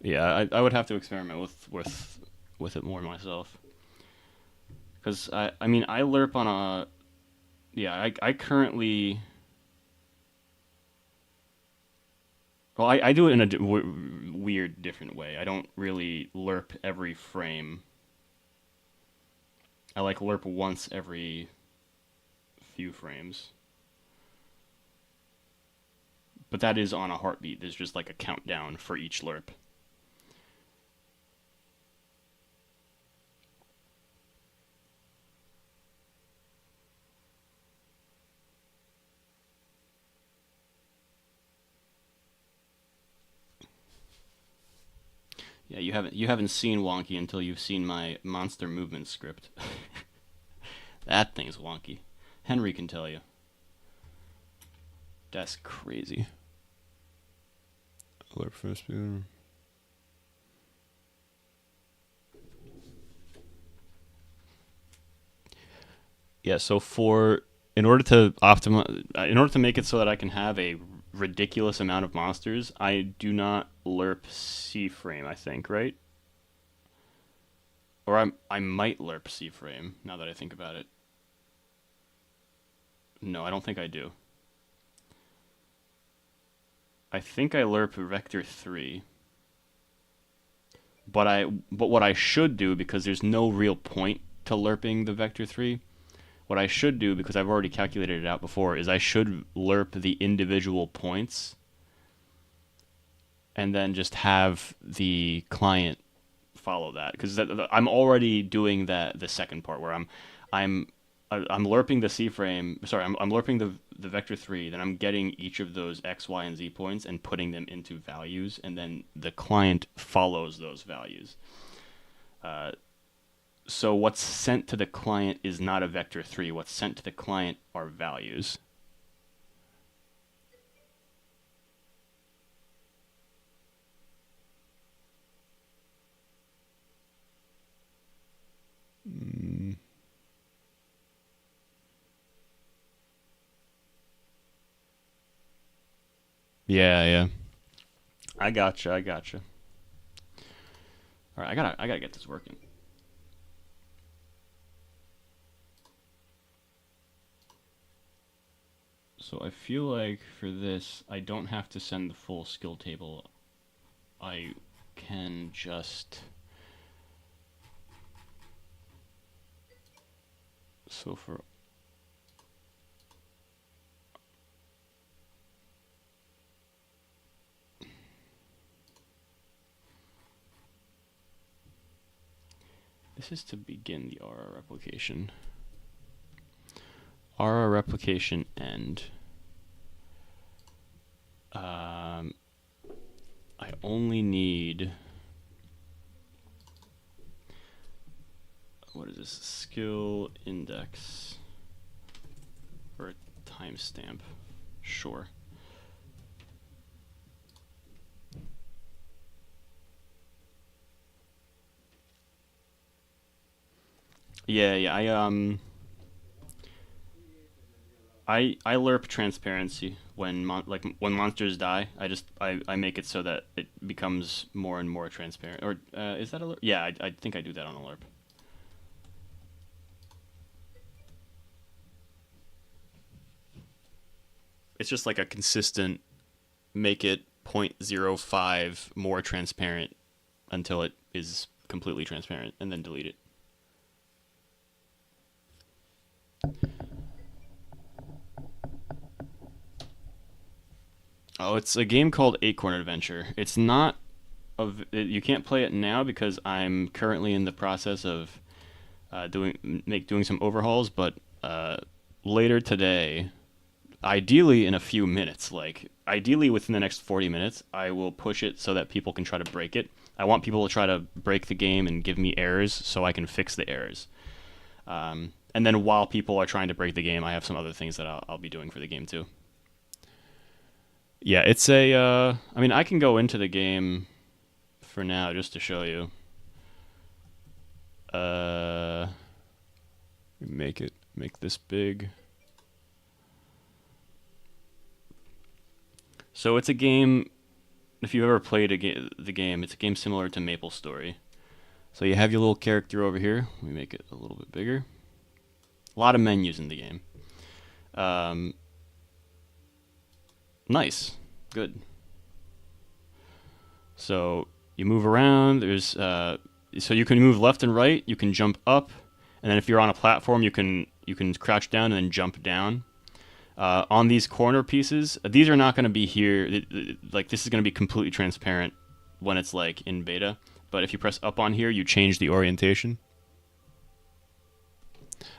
Yeah, I would have to experiment with it more myself. Because I mean, I lerp on a. Yeah, I currently. Well, I do it in a weird, different way. I don't really lerp every frame. I like lerp once every few frames. But that is on a heartbeat. There's just like a countdown for each lerp. Yeah, you haven't seen wonky until you've seen my monster movement script. That thing's wonky. Henry can tell you. That's crazy. Alert first. Yeah, so for in order to optimize, in order to make it so that I can have a ridiculous amount of monsters, I do not lerp C frame. I think, right? Or I might lerp C frame now that I think about it. No, I don't think I do. I think I lerp vector 3. But what I should do, because there's no real point to lerping the vector 3, what I should do, because I've already calculated it out before, is I should lerp the individual points and then just have the client follow that, because I'm already doing that, the second part where I'm I'm lerping the C frame. Sorry, I'm lerping the vector 3. Then I'm getting each of those X, Y, and Z points and putting them into values, and then the client follows those values. Uh, so what's sent to the client is not a vector 3. What's sent to the client are values. Mm. Yeah, yeah. I gotcha. I gotcha. All right, I gotta get this working. So I feel like for this, I don't have to send the full skill table. I can just. So for. This is to begin the RR replication. RR replication end. I only need. What is this? Skill index. Or a timestamp. Sure. Yeah, yeah. I lerp transparency when when monsters die. I make it so that it becomes more and more transparent. Or is that a lerp? Yeah, I think I do that on a lerp. It's just like a consistent make it 0.05 more transparent until it is completely transparent, and then delete it. Oh, it's a game called Acorn Adventure. It's not you can't play it now because I'm currently in the process of doing some overhauls, but later today, ideally in a few minutes, like ideally within the next 40 minutes, I will push it so that people can try to break it. I want people to try to break the game and give me errors so I can fix the errors. And then while people are trying to break the game, I have some other things that I'll be doing for the game too. Yeah, it's a. I mean, I can go into the game for now just to show you. Uh, make this big. So it's a game. If you've ever played the game, it's a game similar to MapleStory. So you have your little character over here. Let me make it a little bit bigger. A lot of menus in the game. Um, nice, good. So you move around. So you can move left and right. You can jump up, and then if you're on a platform, you can crouch down and then jump down. On these corner pieces, these are not going to be here. Like this is going to be completely transparent when it's like in beta. But if you press up on here, you change the orientation.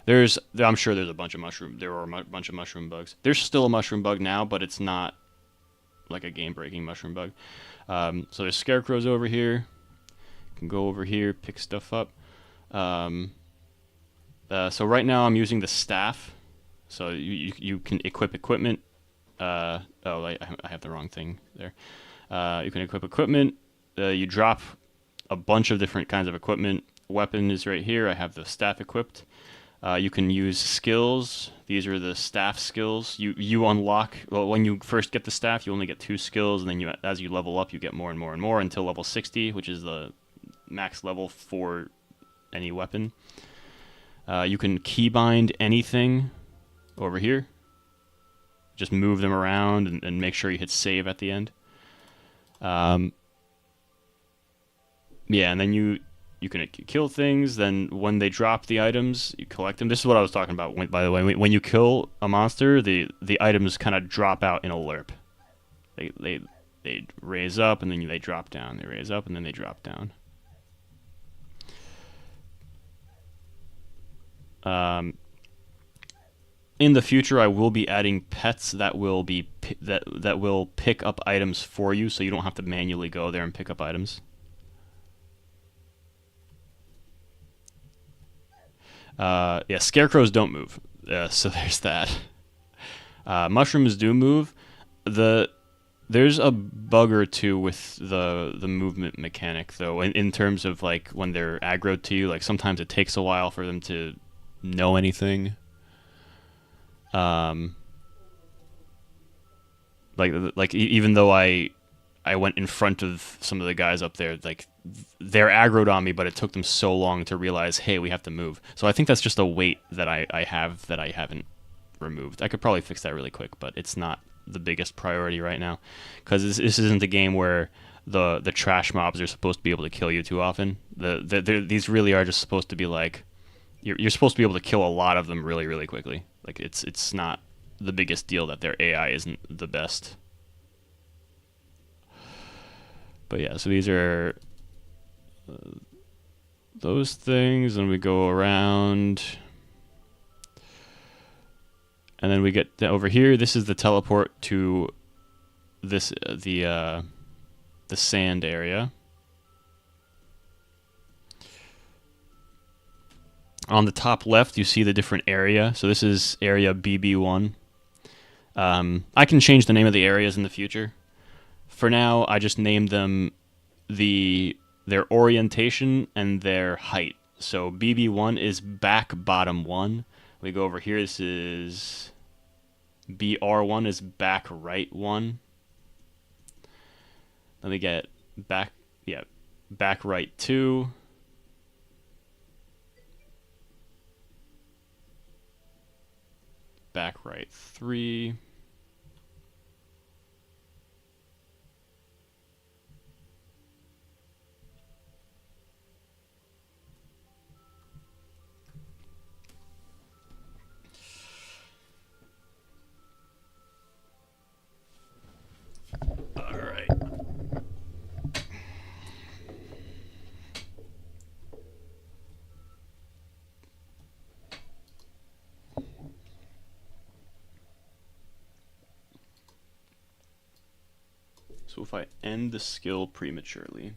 I'm sure there's a bunch of mushroom. There were a bunch of mushroom bugs. There's still a mushroom bug now, but it's not like a game-breaking mushroom bug. So there's scarecrows over here. You can go over here, pick stuff up. So right now I'm using the staff. So you can equip equipment. I have the wrong thing there. You can equip equipment. You drop a bunch of different kinds of equipment. Weapon is right here. I have the staff equipped. You can use skills. These are the staff skills. You unlock, well, when you first get the staff, you only get 2 skills, and then as you level up, you get more and more and more until level 60, which is the max level for any weapon. You can keybind anything over here. Just move them around and make sure you hit save at the end. Yeah, and then you can kill things. Then when they drop the items, you collect them. This is what I was talking about. By the way, when you kill a monster, the items kind of drop out in a lerp. They raise up and then they drop down. They raise up and then they drop down. In the future, I will be adding pets that will pick up items for you, so you don't have to manually go there and pick up items. Yeah, scarecrows don't move, so there's that. Mushrooms do move. There's a bug or two with the movement mechanic, though, in terms of like when they're aggroed to you. Like sometimes it takes a while for them to know anything. Even though I went in front of some of the guys up there, like they're aggroed on me, but it took them so long to realize, hey, we have to move. So I think that's just a weight that I have that I haven't removed. I could probably fix that really quick, but it's not the biggest priority right now, because this isn't a game where the trash mobs are supposed to be able to kill you too often. These really are just supposed to be like you're supposed to be able to kill a lot of them really, really quickly. Like it's not the biggest deal that their AI isn't the best. But yeah, so these are those things, and we go around, and then we get over here. This is the teleport to this the sand area. On the top left, you see the different area. So this is area BB1. I can change the name of the areas in the future. For now, I just named them their orientation and their height. So BB1 is back bottom 1. We go over here. This is BR1 is back right 1. Then we get back right 2. Back right 3. All right. So if I end the skill prematurely.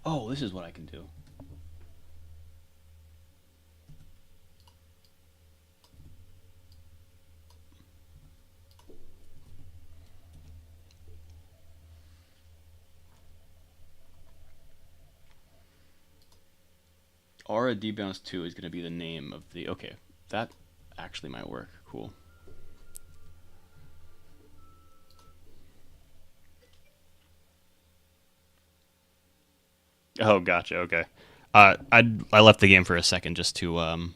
Oh, this is what I can do. Aura Debounce 2 is going to be the name of the... Okay, that actually might work. Cool. Oh, gotcha. Okay. I left the game for a second just to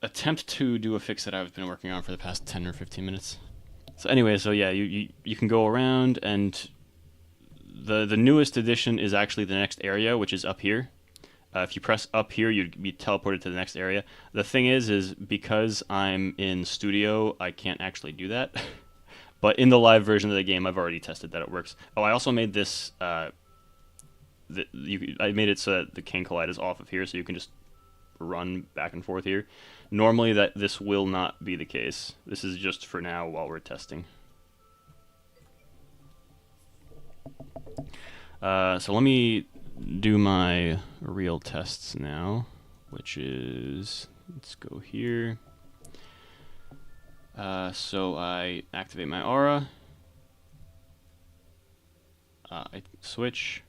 attempt to do a fix that I've been working on for the past 10 or 15 minutes. So anyway, so yeah, you can go around, and the newest addition is actually the next area, which is up here. If you press up here, you'd be teleported to the next area. The thing is because I'm in Studio, I can't actually do that. But in the live version of the game, I've already tested that it works. Oh, I also made this. I made it so that the King Collide is off of here, so you can just run back and forth here. Normally, this will not be the case. This is just for now while we're testing. So let me do my real tests now, which is, let's go here. So I activate my aura. I switch.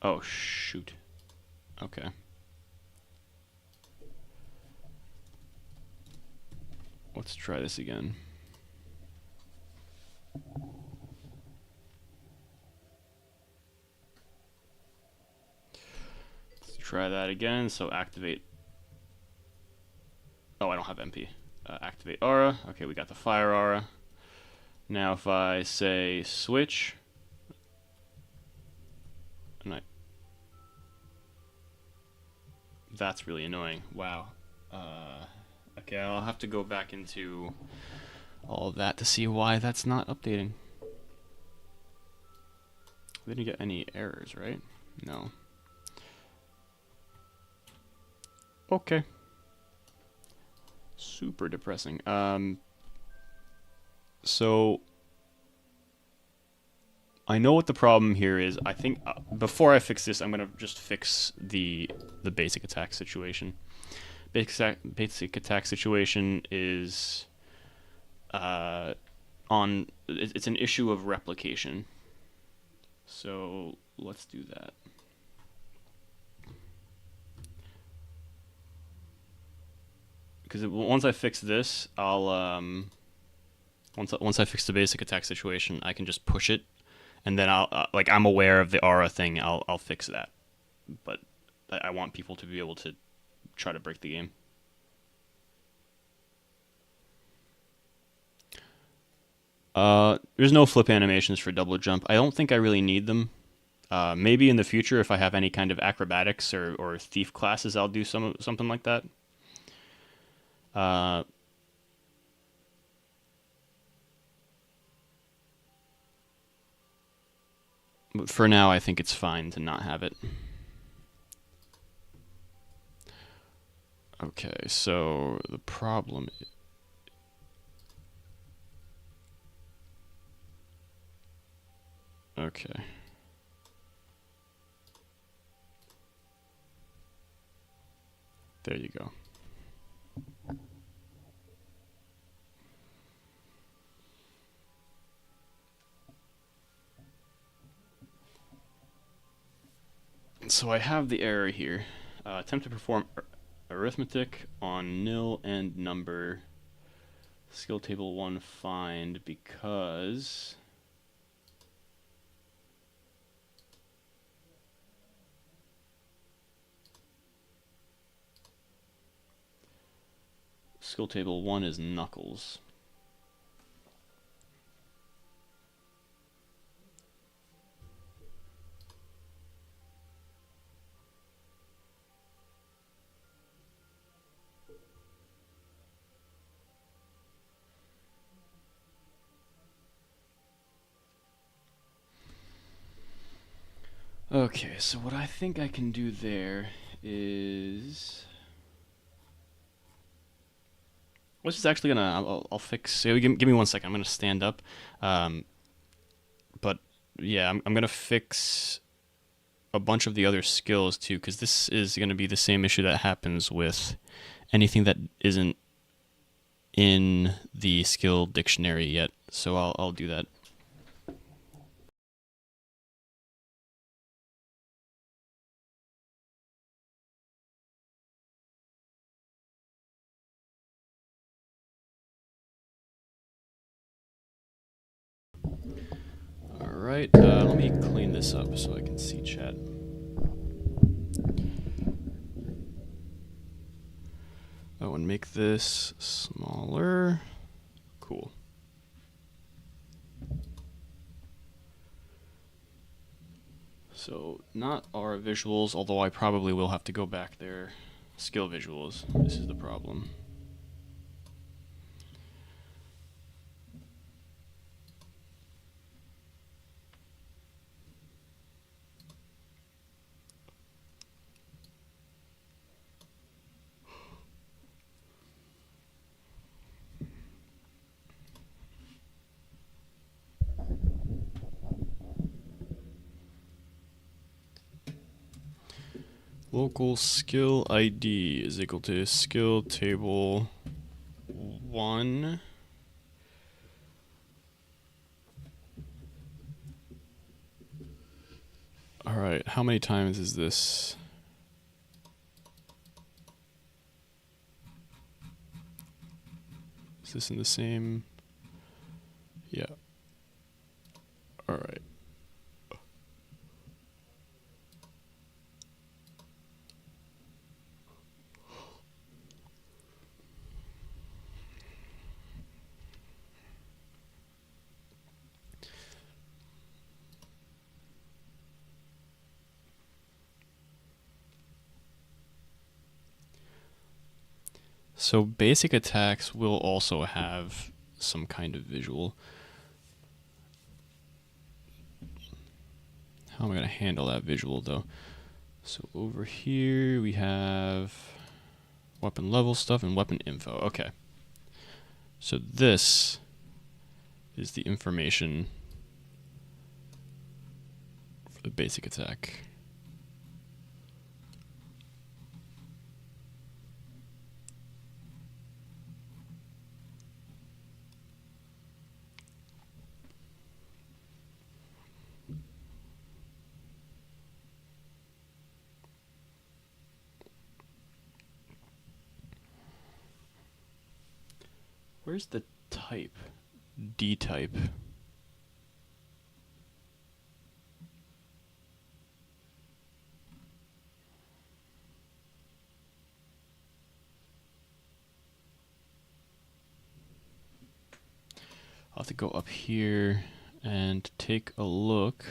Oh, shoot. Okay. Let's try this again. Let's try that again. So activate. Oh, I don't have MP. Activate aura. Okay, we got the fire aura. Now if I say switch, and that's really annoying. Wow. Okay, I'll have to go back into all of that to see why that's not updating. We didn't get any errors, right? No. Okay. Super depressing. So I know what the problem here is. I think before I fix this, I'm gonna just fix the basic attack situation. Basic attack situation is it's an issue of replication. So let's do that. Because once I fix this, I'll once I fix the basic attack situation, I can just push it, and then I'll like I'm aware of the aura thing. I'll fix that, but I want people to be able to try to break the game. There's no flip animations for double jump. I don't think I really need them. Maybe in the future, if I have any kind of acrobatics or thief classes, I'll do something like that. But for now, I think it's fine to not have it. Okay, so the problem is... Okay. There you go. So I have the error here. Attempt to perform arithmetic on nil and number. Skill table 1 find because... Skill table 1 is knuckles. Okay, so what I think I can do there is... This is actually gonna... I'll fix... Give me 1 second. I'm gonna stand up. Um, but yeah, I'm gonna fix a bunch of the other skills too, because this is gonna be the same issue that happens with anything that isn't in the skill dictionary yet. So I'll do that. Alright, let me clean this up so I can see chat. Oh, and make this smaller. Cool. So, not our visuals, although I probably will have to go back there. Skill visuals. This is the problem. Local skill ID is equal to skill table 1. Alright, how many times is this? Is this in the same? Yeah. Alright. So basic attacks will also have some kind of visual. How am I going to handle that visual though? So over here we have weapon level stuff and weapon info. Okay. So this is the information for the basic attack. Where's the type? D type. I'll have to go up here and take a look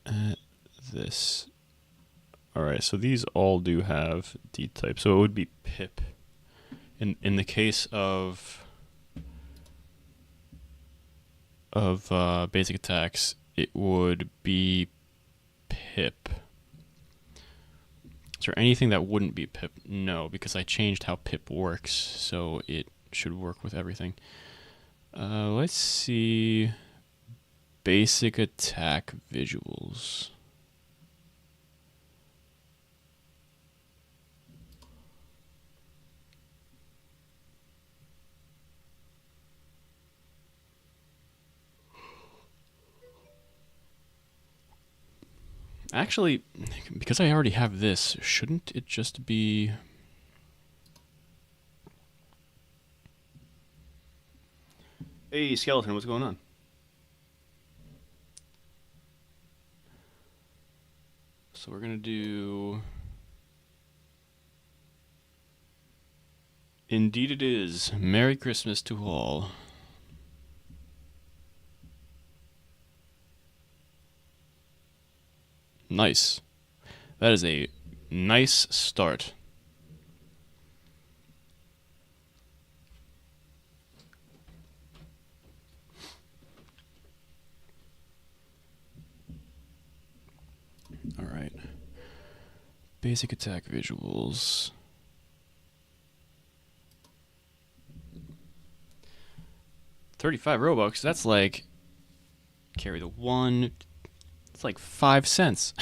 at this. Alright, so these all do have D type, so it would be pip. In the case of basic attacks, it would be pip. Is there anything that wouldn't be pip? No, because I changed how pip works, so it should work with everything. Let's see. Basic attack visuals. Actually, because I already have this, shouldn't it just be... Hey, Skeleton, what's going on? So we're going to do... Indeed it is. Merry Christmas to all. Nice. That is a nice start. basic attack visuals. $35 Robux, that's like, carry the 1, it's like 5 cents.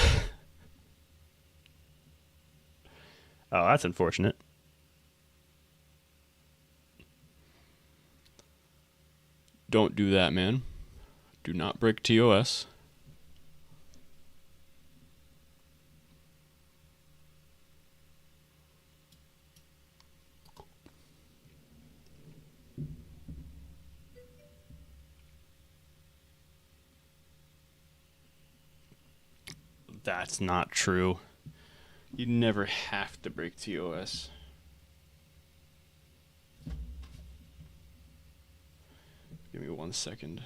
Oh, that's unfortunate. Don't do that, man. Do not break TOS. That's not true. You never have to break TOS. Give me 1 second.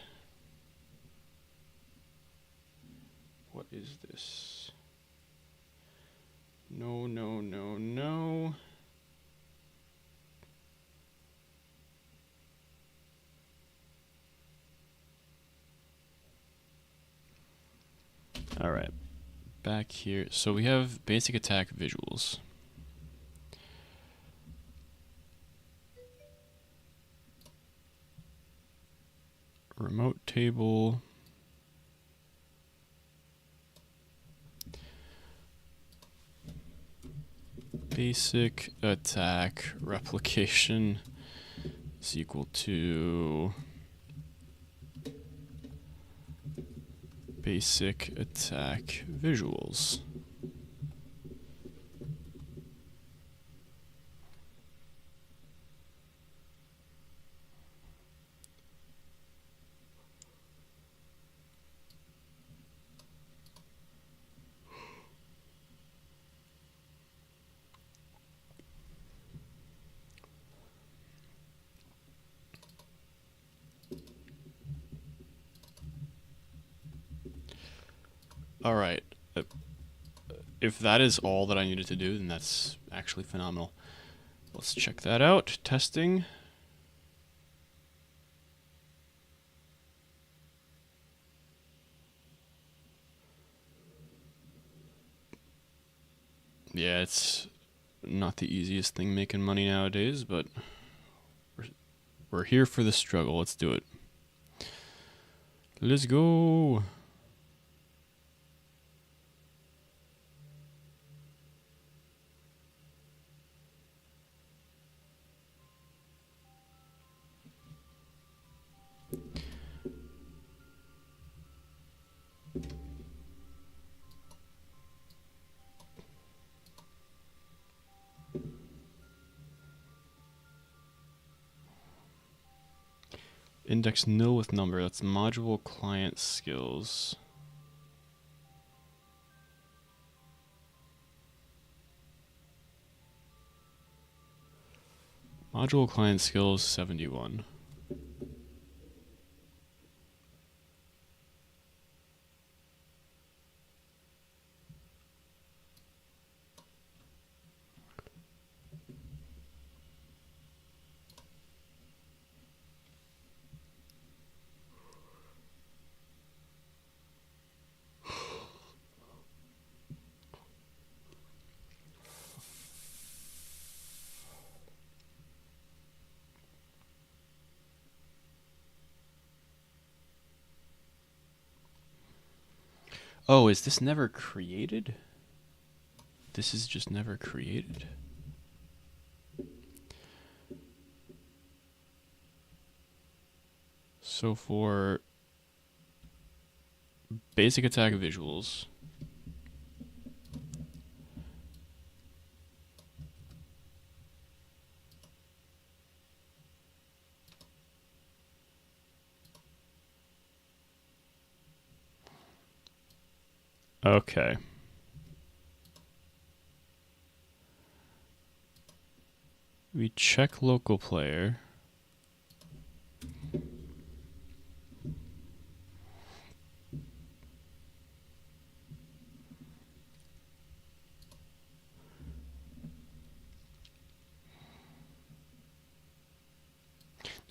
What is this? No, no, no, no. All right. Back here. So we have basic attack visuals. Remote table. Basic attack replication is equal to basic attack visuals. All right. If that is all that I needed to do, then that's actually phenomenal. Let's check that out. Testing. Yeah, it's not the easiest thing making money nowadays, but we're here for the struggle. Let's do it. Let's go. Index nil with number. That's module client skills. Module client skills 71. Oh, is this never created? This is just never created. So for basic attack visuals, Okay. we check local player.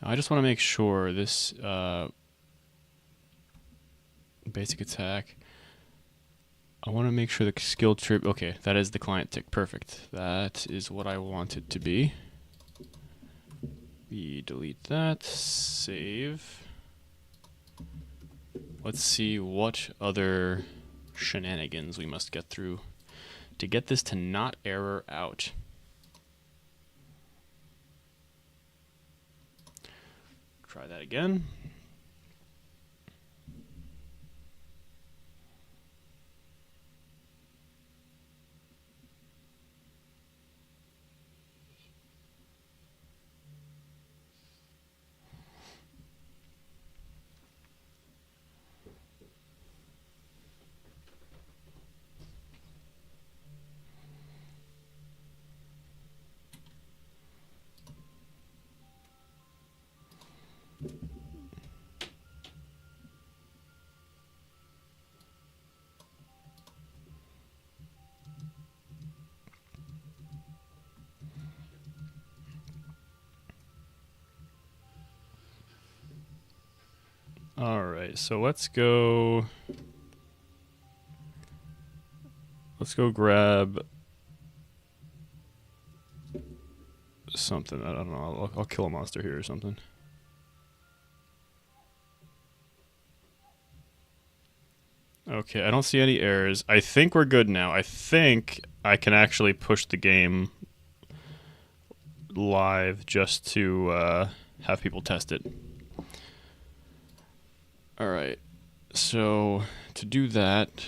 Now I just want to make sure this basic attack I want to make sure the skill trip. Okay, that is the client tick. Perfect. That is what I want it to be. We delete that. Save. Let's see what other shenanigans we must get through to get this to not error out. Try that again. All right, so let's go grab something. I don't know. I'll kill a monster here or something. Okay, I don't see any errors. I think we're good now. I think I can actually push the game live just to have people test it. Alright, so to do that,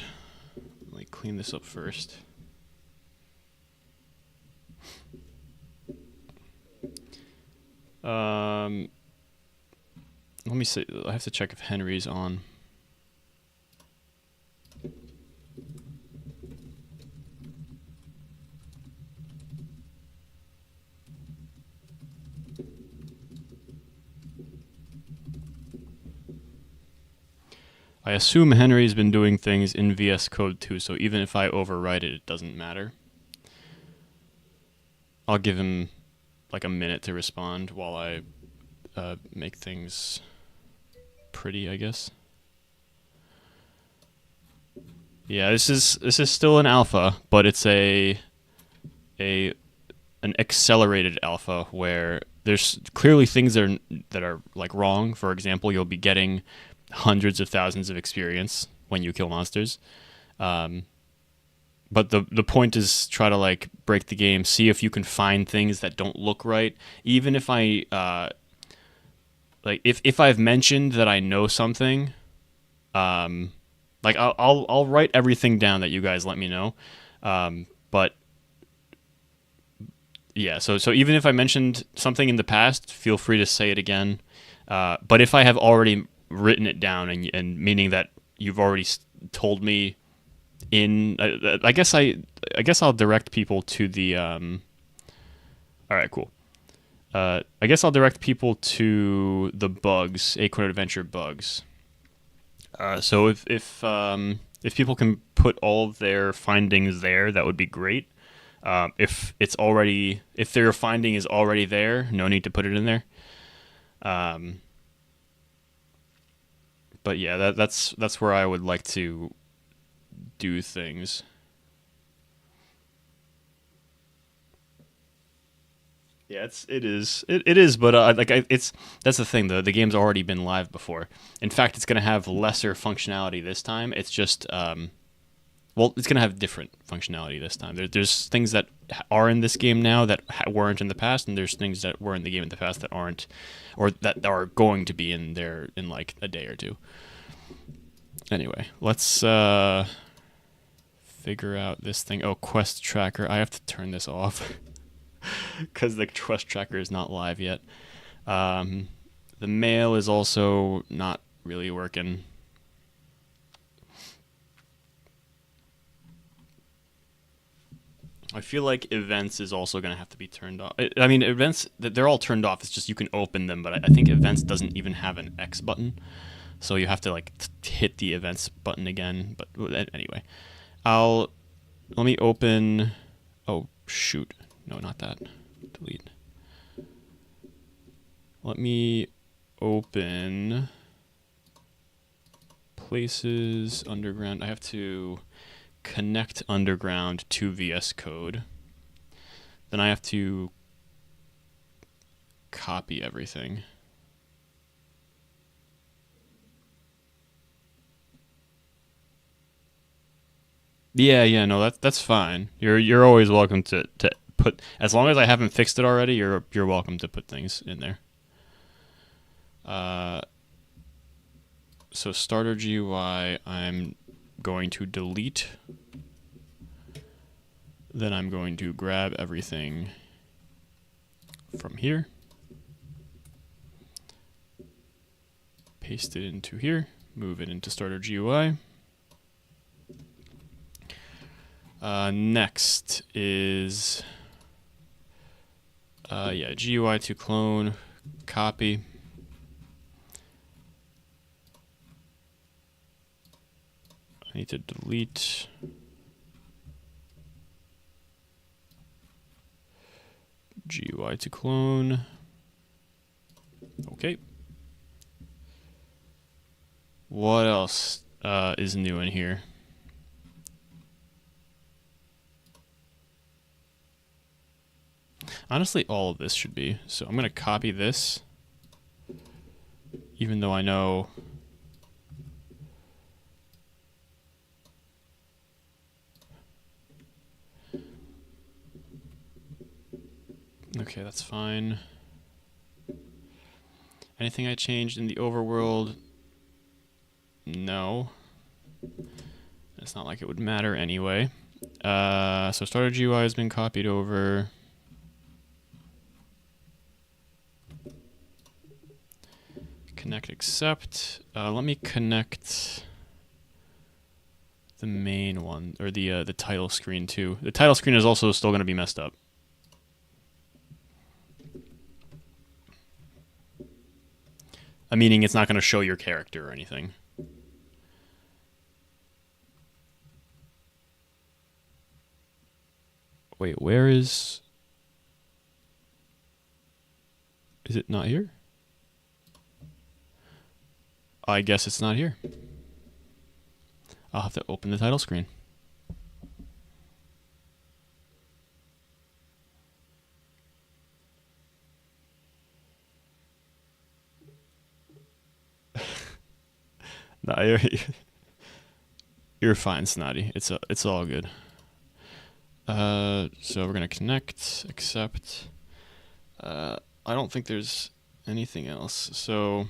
let me clean this up first. Let me see. I have to check if Henry's on. I assume Henry's been doing things in VS Code too, so even if I overwrite it, it doesn't matter. I'll give him like a minute to respond while I make things pretty, I guess. Yeah, this is still an alpha, but it's an accelerated alpha where there's clearly things that are like wrong. For example, you'll be getting hundreds of thousands of experience when you kill monsters. But the point is try to like break the game, see if you can find things that don't look right. Even if I like if I've mentioned that I know something, like I'll write everything down that you guys let me know. But yeah, so even if I mentioned something in the past, feel free to say it again. But if I have already written it down and meaning that you've already told me in, I guess I'll direct people to the. All right, cool. I guess I'll direct people to the bugs, Acorn Adventure bugs. So if people can put all of their findings there, that would be great. If their finding is already there, no need to put it in there. But yeah, that's where I would like to do things. Yeah, it is, but that's the thing. The game's already been live before. In fact, it's gonna have lesser functionality this time. It's just well, it's gonna have different functionality this time. There's things that are in this game now that weren't in the past, and there's things that were in the game in the past that aren't, or that are going to be in there in like a day or two. Anyway, let's figure out this thing. Oh, quest tracker. I have to turn this off because the quest tracker is not live yet. The mail is also not really working. I feel like events is also going to have to be turned off. I mean, events, they're all turned off. It's just you can open them, but I think events doesn't even have an X button. So you have to like hit the events button again. But anyway, let me open. Oh, shoot. No, not that. Delete. Let me open places underground. I have to connect underground to VS Code. Then I have to copy everything. Yeah, no, that's fine. You're always welcome to put, as long as I haven't fixed it already, you're welcome to put things in there. So starter GUI, I'm going to delete. Then I'm going to grab everything from here, paste it into here, move it into starter GUI. Next is GUI to clone, copy. I need to delete. GUI to clone. Okay. What else is new in here? Honestly, all of this should be. So I'm going to copy this, even though I know okay, that's fine. Anything I changed in the overworld? No. It's not like it would matter anyway. So starter GUI has been copied over. Connect accept. Let me connect the main one, or the title screen too. The title screen is also still going to be messed up. Meaning it's not going to show your character or anything. Wait, where is it not here? I guess it's not here. I'll have to open the title screen. No, you're fine, Snotty. It's all good. So we're gonna connect, accept. I don't think there's anything else. So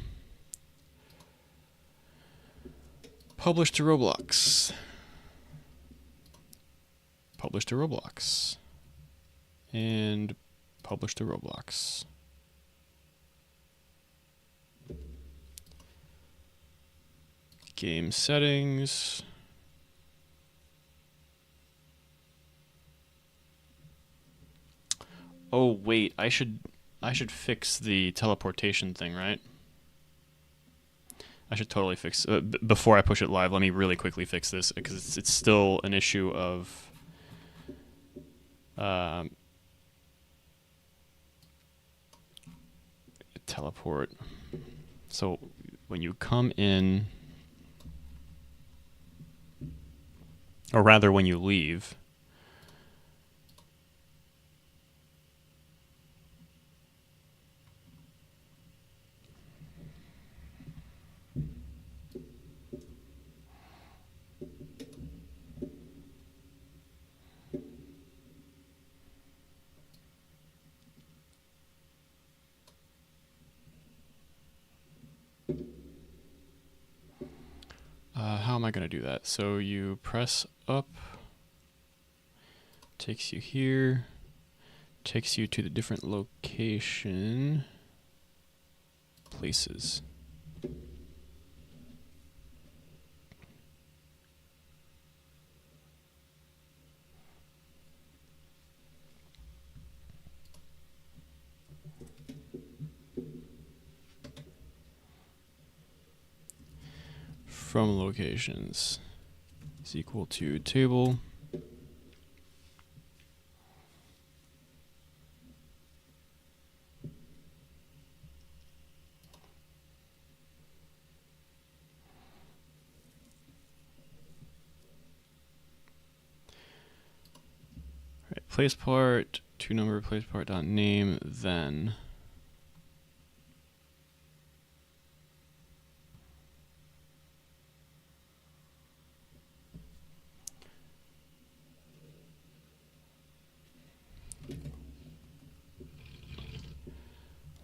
publish to Roblox. Publish to Roblox. And publish to Roblox. Game settings. Oh wait, I should fix the teleportation thing, right? I should totally fix before I push it live. Let me really quickly fix this because it's still an issue of teleport. So when you come in, or rather when you leave, how am I going to do that? So you press up, takes you here, takes you to the different location places. From locations is equal to table. replace part, to number replace part dot name, then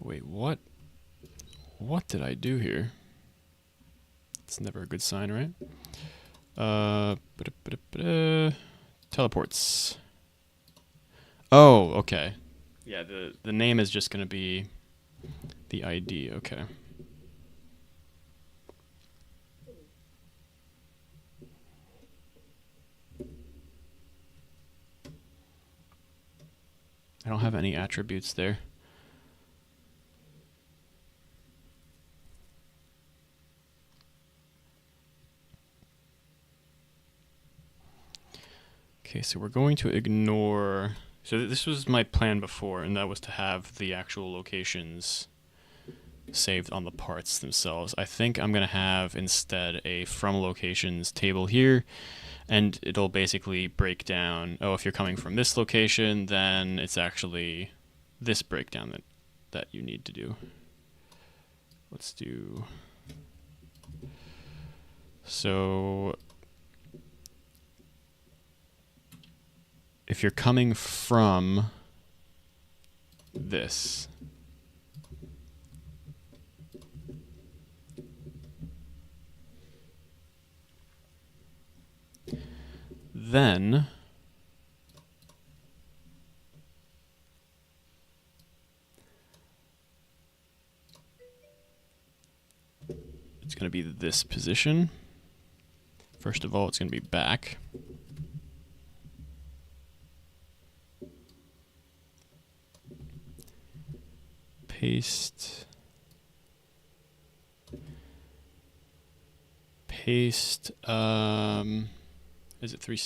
wait, what? What did I do here? It's never a good sign, right? Teleports. Oh, okay. Yeah, the name is just going to be the ID. Okay. I don't have any attributes there. Okay, so we're going to ignore... So this was my plan before, and that was to have the actual locations saved on the parts themselves. I think I'm going to have instead a from locations table here, and it'll basically break down, oh, if you're coming from this location, then it's actually this breakdown that you need to do. Let's do... So... if you're coming from this, then it's going to be this position. First of all, it's going to be back. Paste. Paste. Is it 3?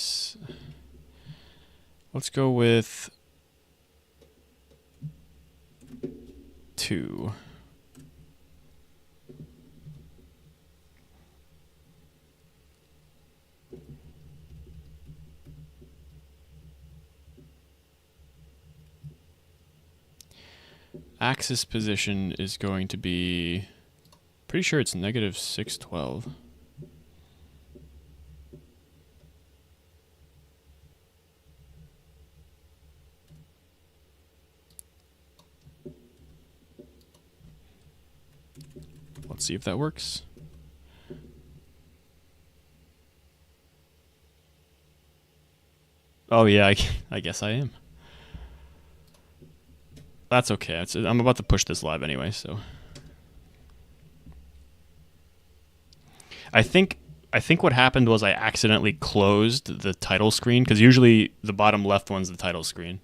Let's go with 2. Axis position is going to be, pretty sure it's negative 612. Let's see if that works. Oh yeah, I guess I am. That's okay. I'm about to push this live anyway, so. I think what happened was I accidentally closed the title screen, because usually the bottom left one's the title screen,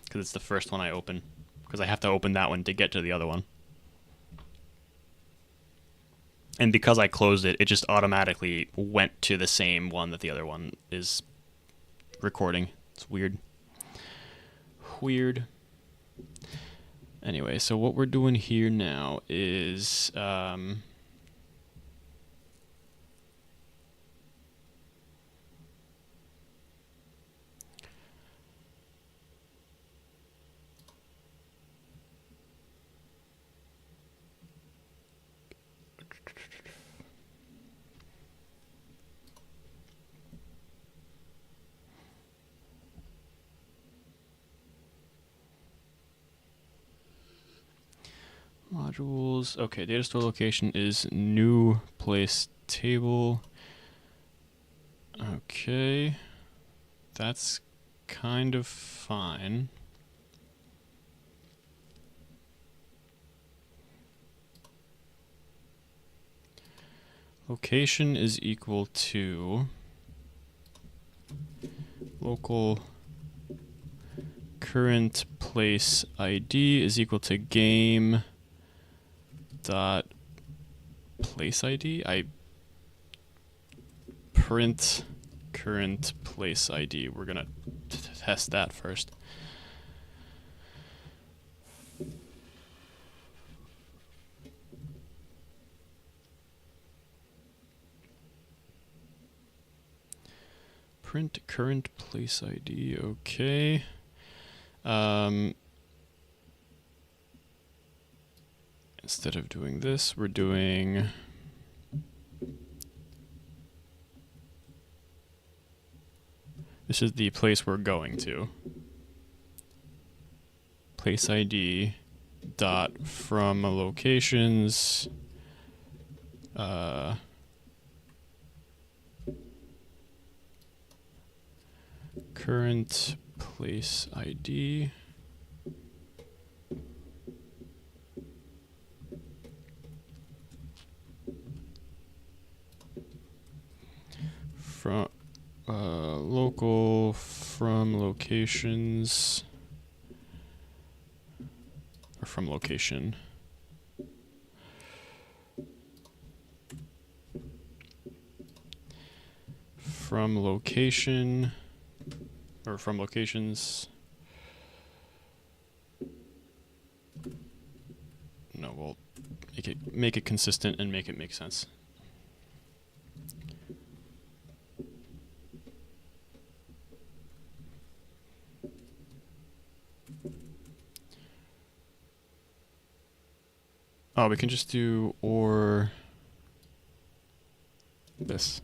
because it's the first one I open, because I have to open that one to get to the other one. And because I closed it, it just automatically went to the same one that the other one is recording. It's weird. Weird. Anyway, so what we're doing here now is modules. Okay, data store location is new place table. Okay, that's kind of fine. Location is equal to local current place ID is equal to game dot place ID. I print current place ID. We're gonna test that first. Print current place ID. Okay. Instead of doing this, we're doing this is the place we're going to. Place ID dot from locations current place ID from local from locations or from location. From location or from locations. No, we'll make it consistent and make it make sense. Oh, we can just do or this.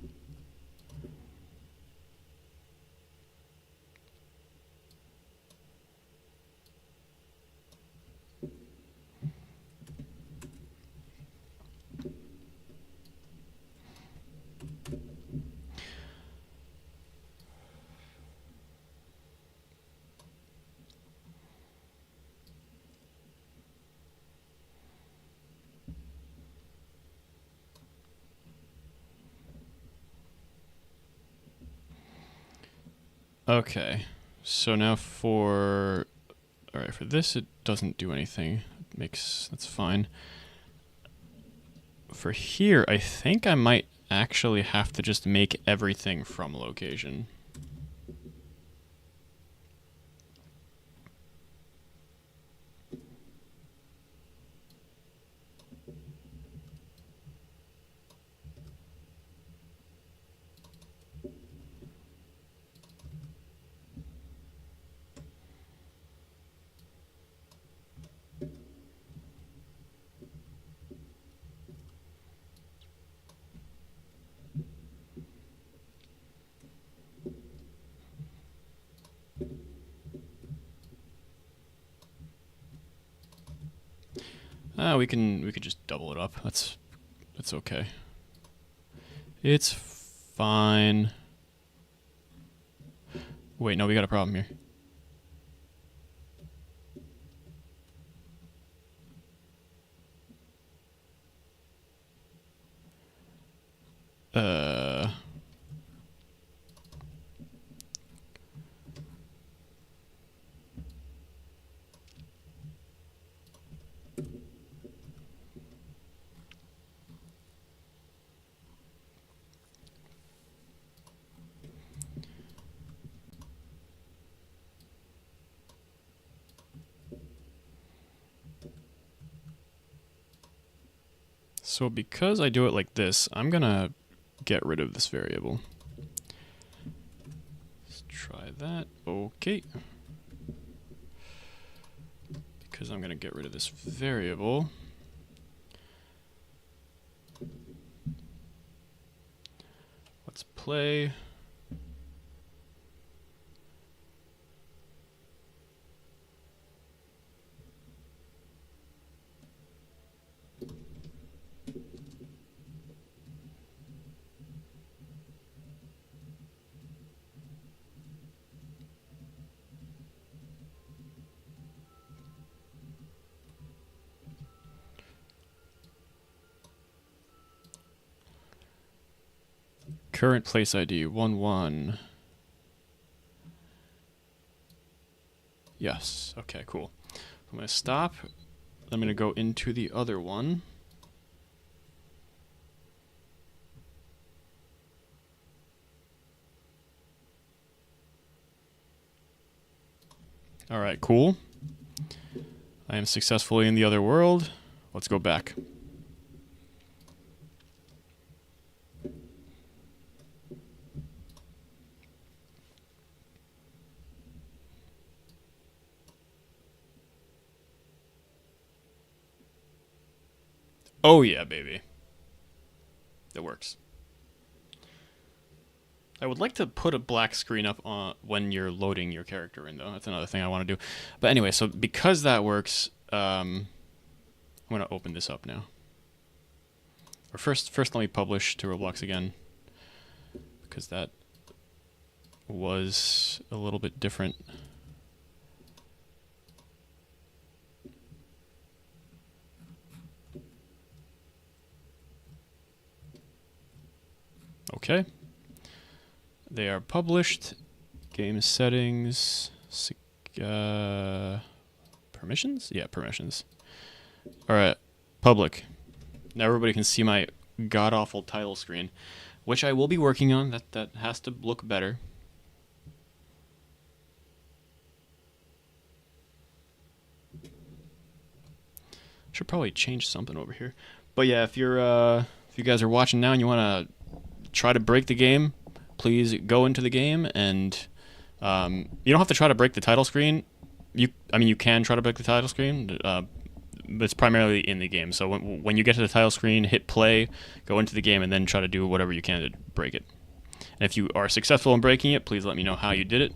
Okay, so now for this it doesn't do anything. That's fine. For here, I think I might actually have to just make everything from location. We could just double it up. That's okay. It's fine. Wait, no, we got a problem here. So because I do it like this, I'm gonna get rid of this variable. Let's try that. Okay. Because I'm gonna get rid of this variable. Let's play. Current place ID 11. Yes. Okay, cool. I'm going to stop. I'm going to go into the other one. All right, cool. I am successfully in the other world. Let's go back. Oh yeah, baby. It works. I would like to put a black screen up when you're loading your character in, though. That's another thing I want to do. But anyway, so because that works, I'm going to open this up now. Or first let me publish to Roblox again, because that was a little bit different. Okay. They are published. Game settings. Permissions? Yeah, permissions. Alright. Public. Now everybody can see my god-awful title screen, which I will be working on. That has to look better. Should probably change something over here. But yeah, if you guys are watching now and you want to try to break the game, please go into the game, and you don't have to try to break the title screen. You can try to break the title screen, but it's primarily in the game. So when you get to the title screen, hit play, go into the game, and then try to do whatever you can to break it. And if you are successful in breaking it, please let me know how you did it,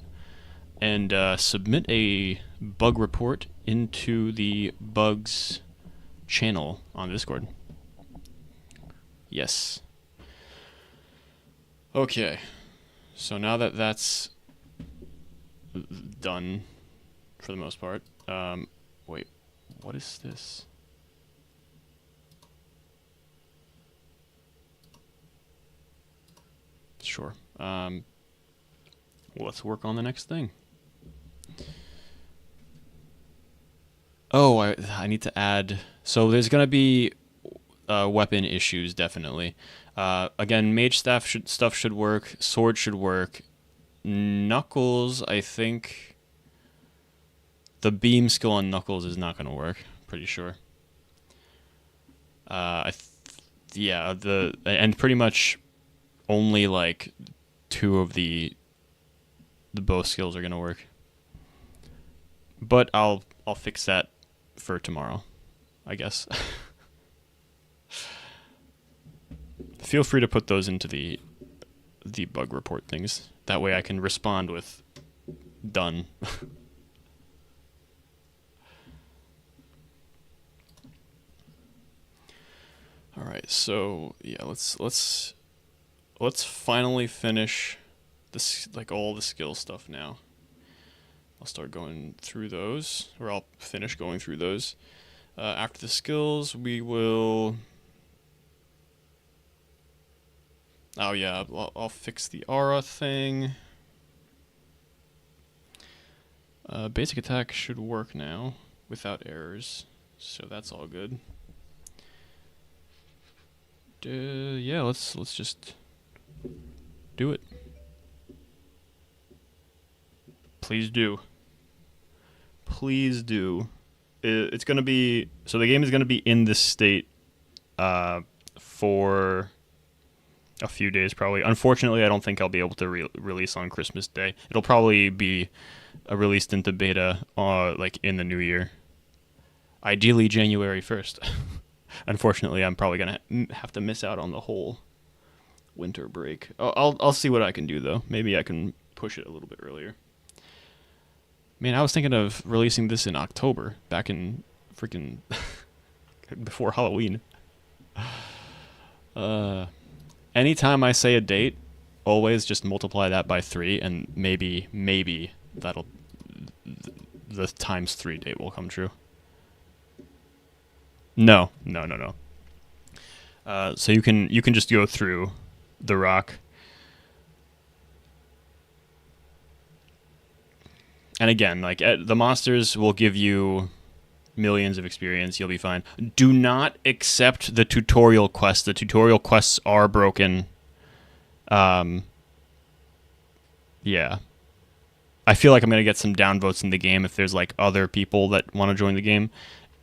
and submit a bug report into the bugs channel on Discord. Yes. Okay. So now that that's done for the most part, wait, what is this? Sure. Let's work on the next thing. Oh, I need to add. So there's gonna be weapon issues, definitely. Again, mage stuff should work. Sword should work. Knuckles, I think. The beam skill on Knuckles is not gonna work. Pretty sure. Yeah, and pretty much only like 2 of the bow skills are gonna work. But I'll fix that for tomorrow, I guess. Feel free to put those into the bug report things. That way I can respond with done. All right, so yeah, let's finally finish this, like all the skill stuff now. I'll start going through those, or I'll finish going through those. After the skills, we will. Oh yeah, I'll fix the aura thing. Basic attack should work now without errors, so that's all good. Yeah, let's just do it. Please do. Please do. It's gonna be, so the game is gonna be in this state for a few days probably. Unfortunately, I don't think I'll be able to release on Christmas Day. It'll probably be released into beta like in the new year. Ideally January 1st. Unfortunately, I'm probably gonna have to miss out on the whole winter break. I'll see what I can do though. Maybe I can push it a little bit earlier. Man, I was thinking of releasing this in October, back in freaking before Halloween. Anytime I say a date, always just multiply that by 3, and maybe that'll the times 3 date will come true. No. So you can just go through the rock. And again, like the monsters will give you millions of experience. You'll be fine. Do not accept the tutorial quests. The tutorial quests are broken. Yeah. I feel like I'm gonna get some downvotes in the game if there's like other people that want to join the game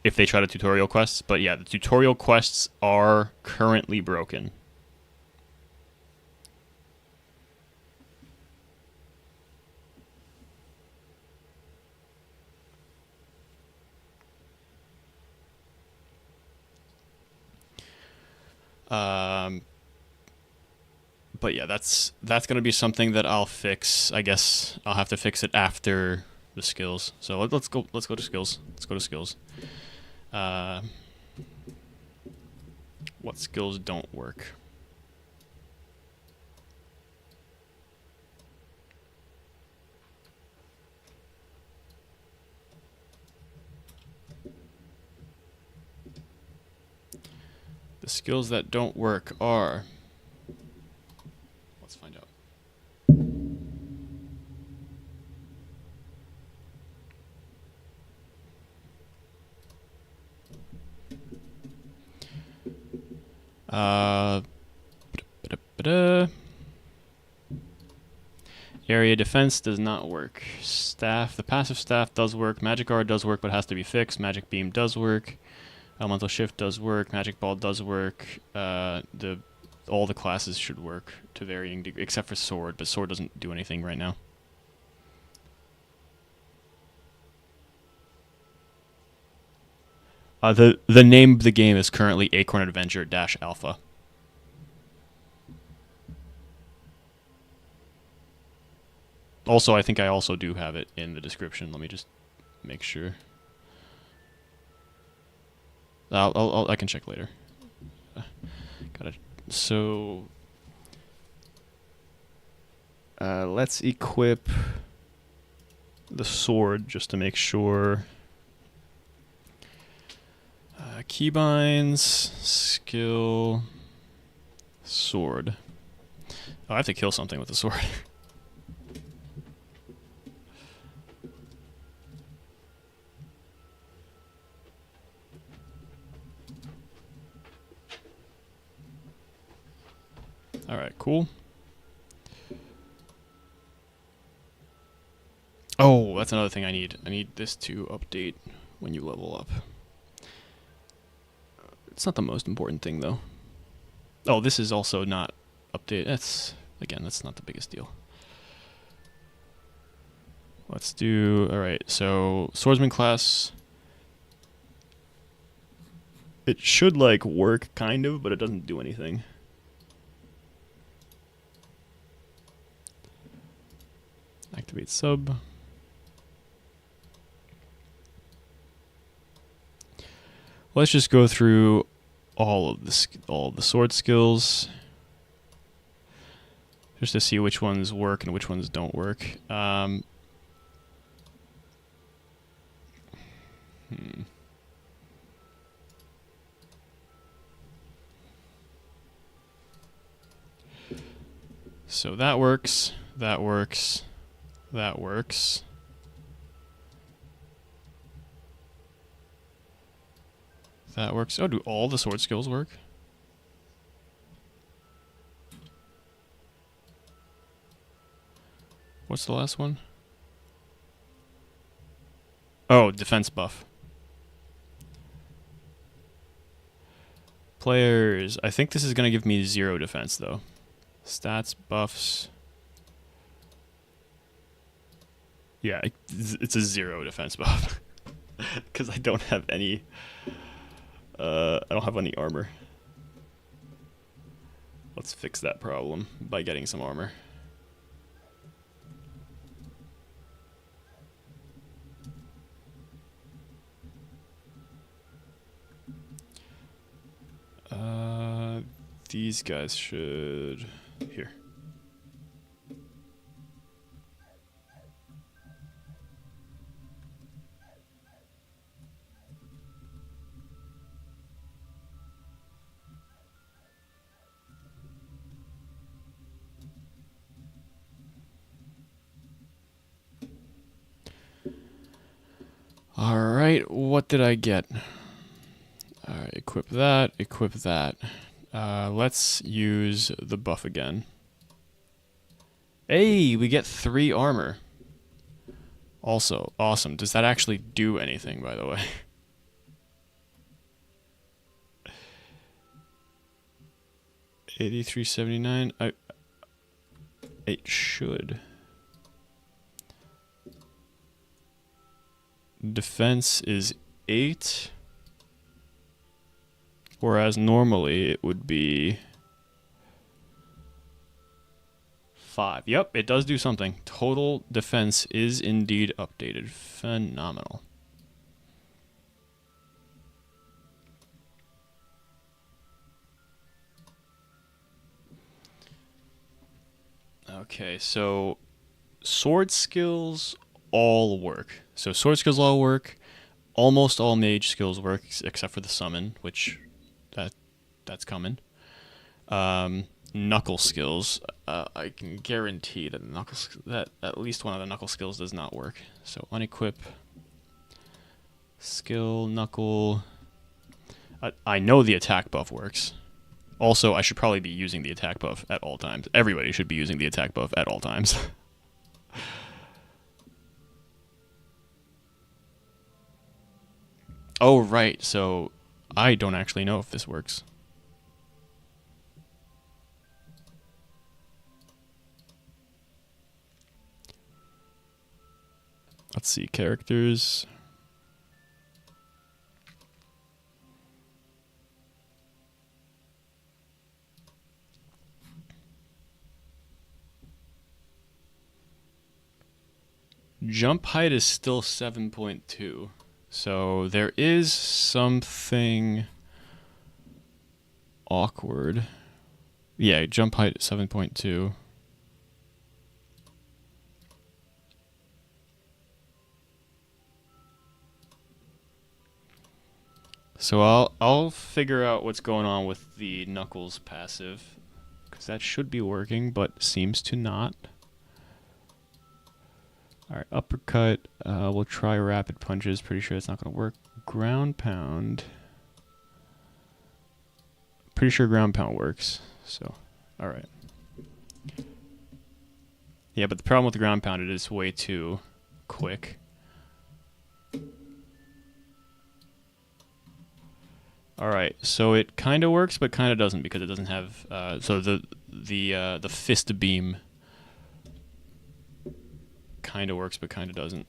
if they try to tutorial quests. But yeah, the tutorial quests are currently broken. Um, but yeah, that's gonna be something that I'll fix. I guess I'll have to fix it after the skills. So let's go. Let's go to skills. Let's go to skills. Uh, what skills don't work? The skills that don't work are. Let's find out. Uh, ba-da-ba-da. Area defense does not work. Staff, the passive staff does work. Magic guard does work, but has to be fixed. Magic beam does work. Elemental shift does work. Magic ball does work. All the classes should work to varying degrees, except for sword. But sword doesn't do anything right now. The name of the game is currently Acorn Adventure - Alpha. Also, I think I also do have it in the description. Let me just make sure. I can check later. Got it. So, let's equip the sword just to make sure. Keybinds, skill, sword. Oh, I have to kill something with the sword. Alright, cool. Oh, that's another thing I need. I need this to update when you level up. It's not the most important thing, though. Oh, this is also not updated. That's not the biggest deal. Let's do... Alright, so swordsman class. It should, like, work, kind of, but it doesn't do anything. Activate sub. Let's just go through all of the sword skills, just to see which ones work and which ones don't work. So that works. That works. That works. That works. Oh, do all the sword skills work? What's the last one? Oh, defense buff. Players. I think this is going to give me 0 defense, though. Stats, buffs. Yeah, it's a 0 defense buff. Because I don't have any... I don't have any armor. Let's fix that problem by getting some armor. These guys should... Here. Alright, what did I get? Alright, equip that, equip that. Let's use the buff again. Hey, we get 3 armor. Also, awesome. Does that actually do anything, by the way? $83.79. It should. Defense is 8. whereas normally it would be 5. Yep, it does do something. Total defense is indeed updated. Phenomenal. Okay, so sword skills all work. So sword skills all work. Almost all mage skills work except for the summon, which that's coming. Knuckle skills, I can guarantee that that at least one of the knuckle skills does not work. So unequip skill knuckle. I know the attack buff works. Also, I should probably be using the attack buff at all times. Everybody should be using the attack buff at all times. Oh, right. So I don't actually know if this works. Let's see. Characters. Jump height is still 7.2. So there is something awkward. Yeah, jump height 7.2. So I'll figure out what's going on with the Knuckles passive, because that should be working, but seems to not. Alright, uppercut. We'll try rapid punches. Pretty sure it's not going to work. Ground pound. Pretty sure ground pound works. So, alright. Yeah, but the problem with the ground pound, it is way too quick. Alright, so it kind of works, but kind of doesn't, because it doesn't have... so the fist beam kind of works, but kind of doesn't.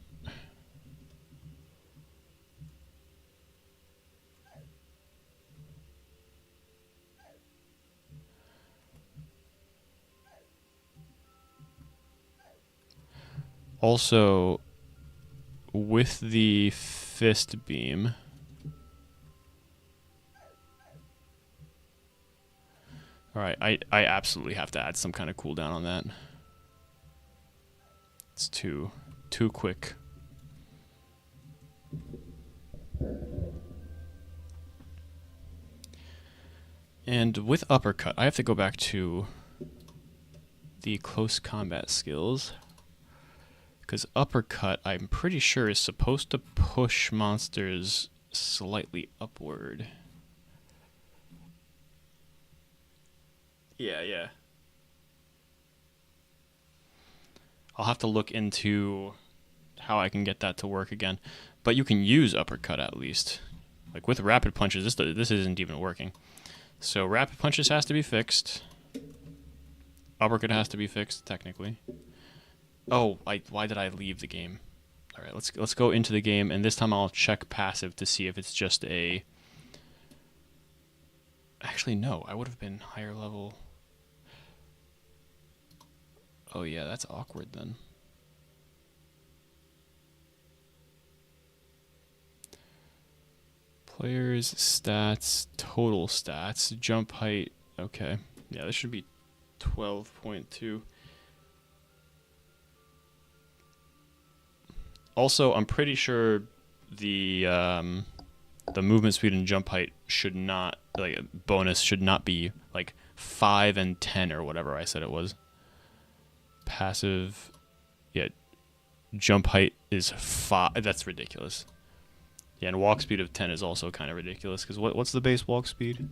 Also, with the fist beam... Alright, I absolutely have to add some kind of cooldown on that. It's too quick. And with uppercut, I have to go back to the close combat skills. Because uppercut, I'm pretty sure, is supposed to push monsters slightly upward. Yeah. I'll have to look into how I can get that to work again. But you can use uppercut at least. Like with rapid punches, this isn't even working. So rapid punches has to be fixed. Uppercut has to be fixed, technically. Oh, why did I leave the game? All right, let's go into the game, and this time I'll check passive to see if it's just a... Actually, no, I would have been higher level. Oh yeah, that's awkward then. Players, stats, total stats, jump height. Okay, yeah, this should be 12.2. Also, I'm pretty sure the movement speed and jump height should not, like, bonus should not be like 5 and 10 or whatever I said it was. Passive, yeah, jump height is 5. That's ridiculous. Yeah, and walk speed of 10 is also kind of ridiculous, because what's the base walk speed?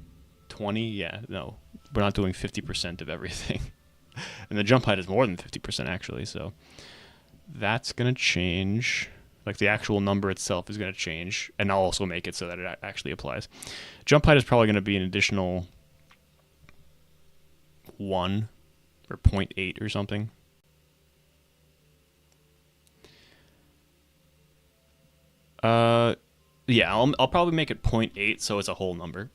20? Yeah, no, we're not doing 50% of everything. And the jump height is more than 50% actually, so that's going to change. Like the actual number itself is going to change, and I'll also make it so that it actually applies. Jump height is probably going to be an additional 1 or 0.8 or something. Yeah, I'll probably make it 0.8, so it's a whole number.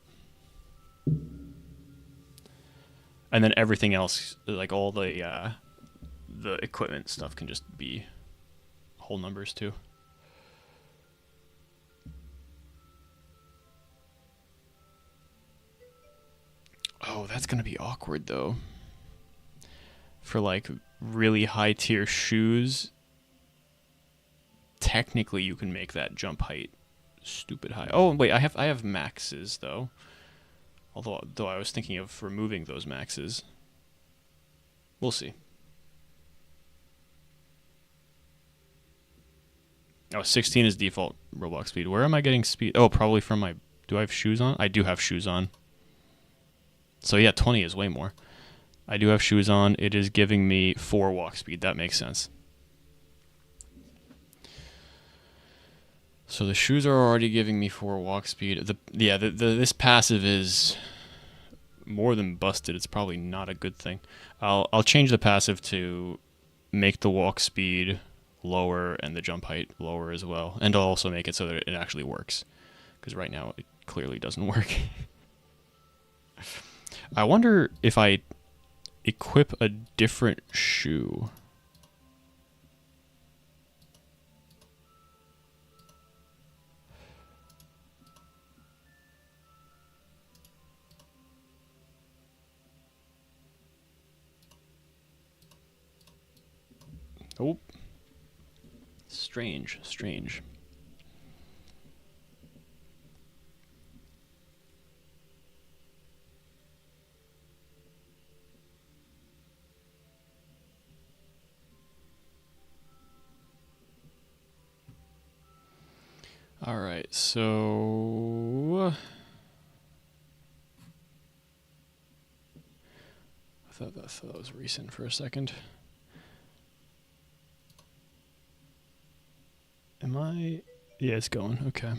and then everything else, like all the equipment stuff, can just be whole numbers too. Oh, that's gonna be awkward though. For like really high tier shoes, technically you can make that jump height stupid high. Oh wait, I have maxes though. Although I was thinking of removing those maxes. We'll see. Oh, 16 is default Roblox speed. Where am I getting speed? Oh, probably from my... Do I have shoes on? I do have shoes on. So yeah, 20 is way more. I do have shoes on. It is giving me 4 walk speed. That makes sense. So the shoes are already giving me 4 walk speed. This passive is more than busted. It's probably not a good thing. I'll change the passive to make the walk speed lower and the jump height lower as well, and I'll also make it so that it actually works, because right now it clearly doesn't work. I wonder if I equip a different shoe. Oh, strange. All right, so I thought that was recent for a second. Am I? Yeah, it's going. Okay.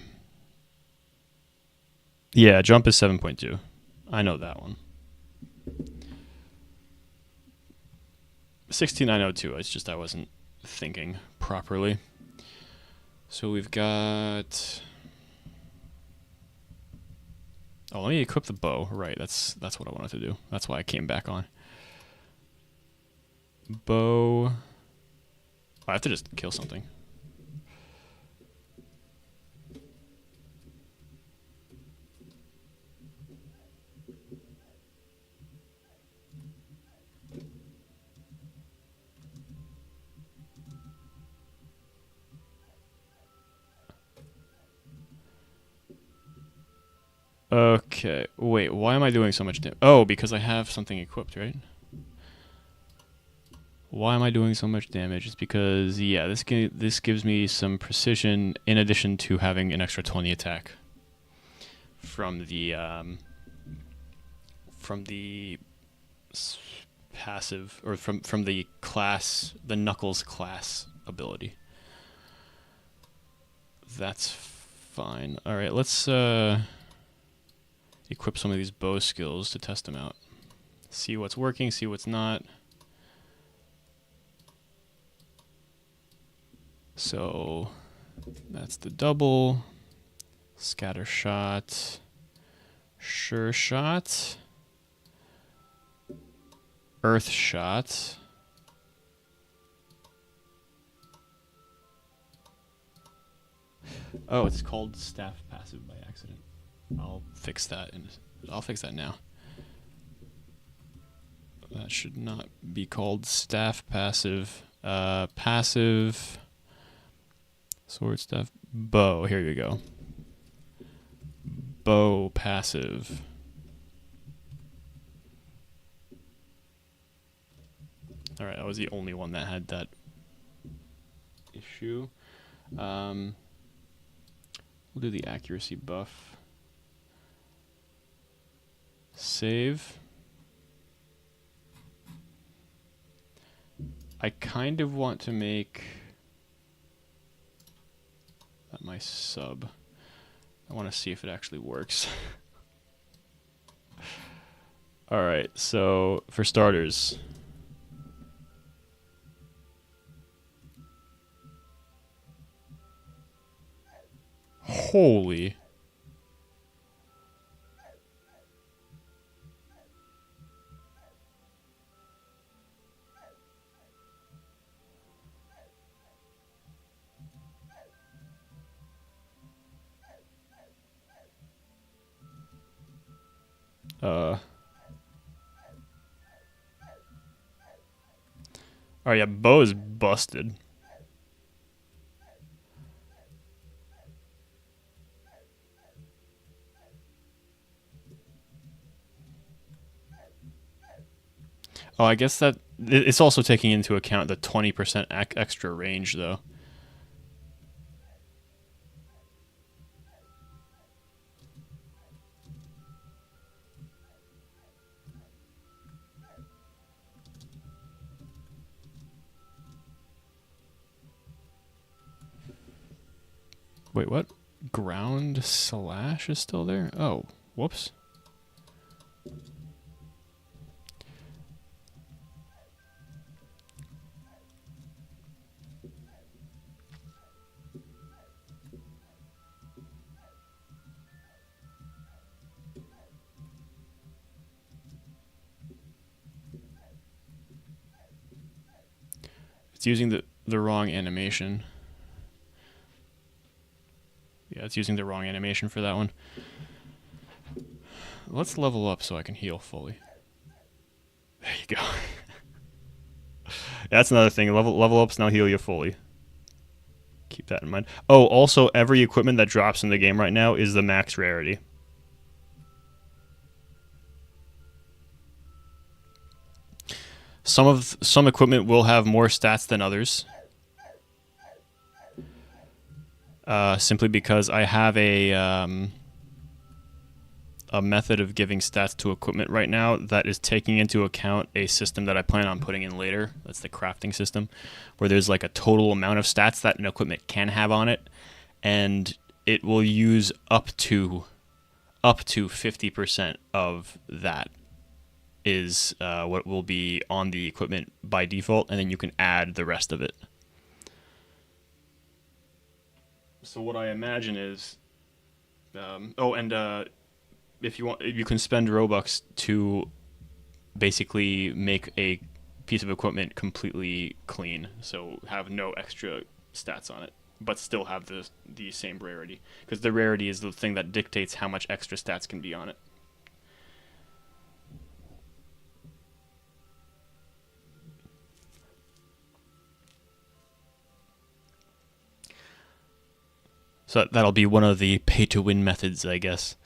Yeah, jump is 7.2. I know that one. 16 I know too. It's just I wasn't thinking properly. So we've got... Oh, let me equip the bow. Right, that's what I wanted to do. That's why I came back on. Bow... Oh, I have to just kill something. Okay, wait, why am I doing so much damage? Oh, because I have something equipped, right? Why am I doing so much damage? It's because, yeah, this gives me some precision in addition to having an extra 20 attack from the passive, or from the class, the Knuckles class ability. That's fine. All right, let's equip some of these bow skills to test them out. See what's working, see what's not. So that's the double, scatter shot, sure shot, earth shot. Oh, it's called staff passive by accident. I'll fix that now. That should not be called staff passive. Passive sword staff bow. Here you go. Bow passive. All right, I was the only one that had that issue. We'll do the accuracy buff. Save. I kind of want to make that my sub. I want to see if it actually works. Alright, so for starters, holy. Oh yeah, bow is busted. Oh, I guess that it's also taking into account the 20% extra range, though. Wait, what? Ground slash is still there? Oh, whoops. It's using the wrong animation. Yeah, it's using the wrong animation for that one. Let's level up so I can heal fully. There you go. That's another thing. Level ups now heal you fully. Keep that in mind. Oh, also every equipment that drops in the game right now is the max rarity. Some equipment will have more stats than others. Simply because I have a method of giving stats to equipment right now that is taking into account a system that I plan on putting in later. That's the crafting system, where there's like a total amount of stats that an equipment can have on it, and it will use up to 50% of that is what will be on the equipment by default, and then you can add the rest of it. So what I imagine is, if you want, you can spend Robux to basically make a piece of equipment completely clean, so have no extra stats on it, but still have the same rarity, because the rarity is the thing that dictates how much extra stats can be on it. So that'll be one of the pay to win methods, I guess.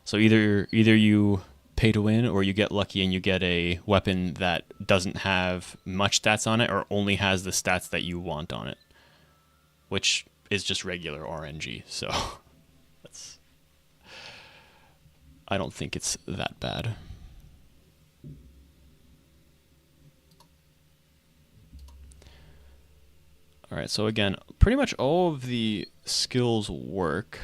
So either you pay to win, or you get lucky and you get a weapon that doesn't have much stats on it, or only has the stats that you want on it, which is just regular RNG. So that's, I don't think it's that bad. All right, so again, pretty much all of the skills work.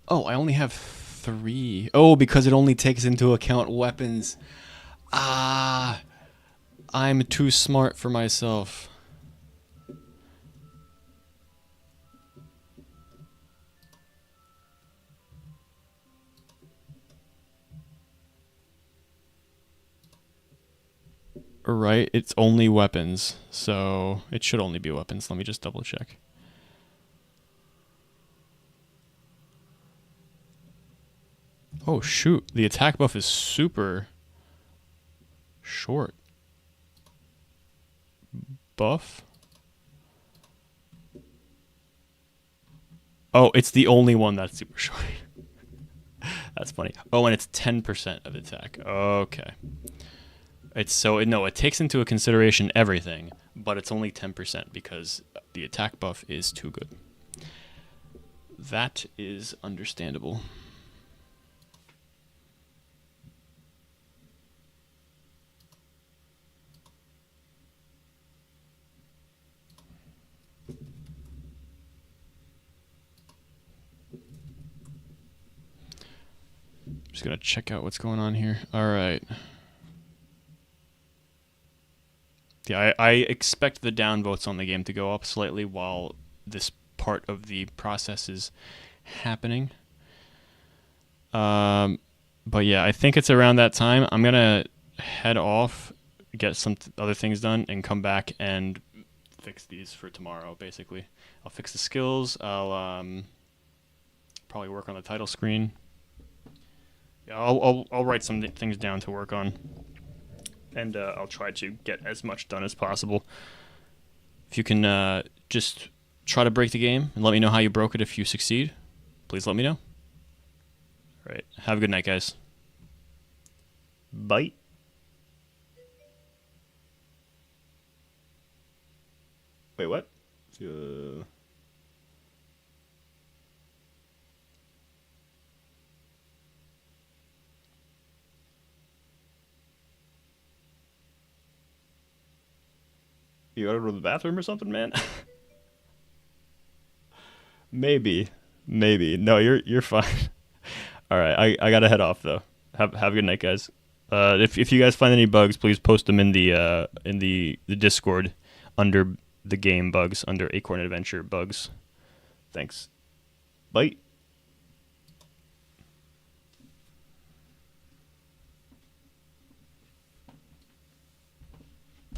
Oh, I only have 3. Oh, because it only takes into account weapons. Ah, I'm too smart for myself. Right, it's only weapons, so it should only be weapons. Let me just double check. Oh shoot, the attack buff is super short. Buff? Oh, it's the only one that's super short. That's funny. Oh, and it's 10% of attack. Okay. It takes into a consideration everything, but it's only 10% because the attack buff is too good. That is understandable. Just gonna check out what's going on here. All right. Yeah, I expect the downvotes on the game to go up slightly while this part of the process is happening. Um, but yeah, I think it's around that time. I'm gonna head off, get some other things done, and come back and fix these for tomorrow. Basically, I'll fix the skills. I'll probably work on the title screen. Yeah, I'll write some things down to work on, and I'll try to get as much done as possible. If you can just try to break the game and let me know how you broke it if you succeed, please let me know. All right. Have a good night, guys. Bite. Wait, what? You gotta go to the bathroom or something, man? Maybe. Maybe. No, you're fine. All right. I gotta head off though. Have a good night, guys. If you guys find any bugs, please post them in the Discord under the game bugs under Acorn Adventure bugs. Thanks. Bye.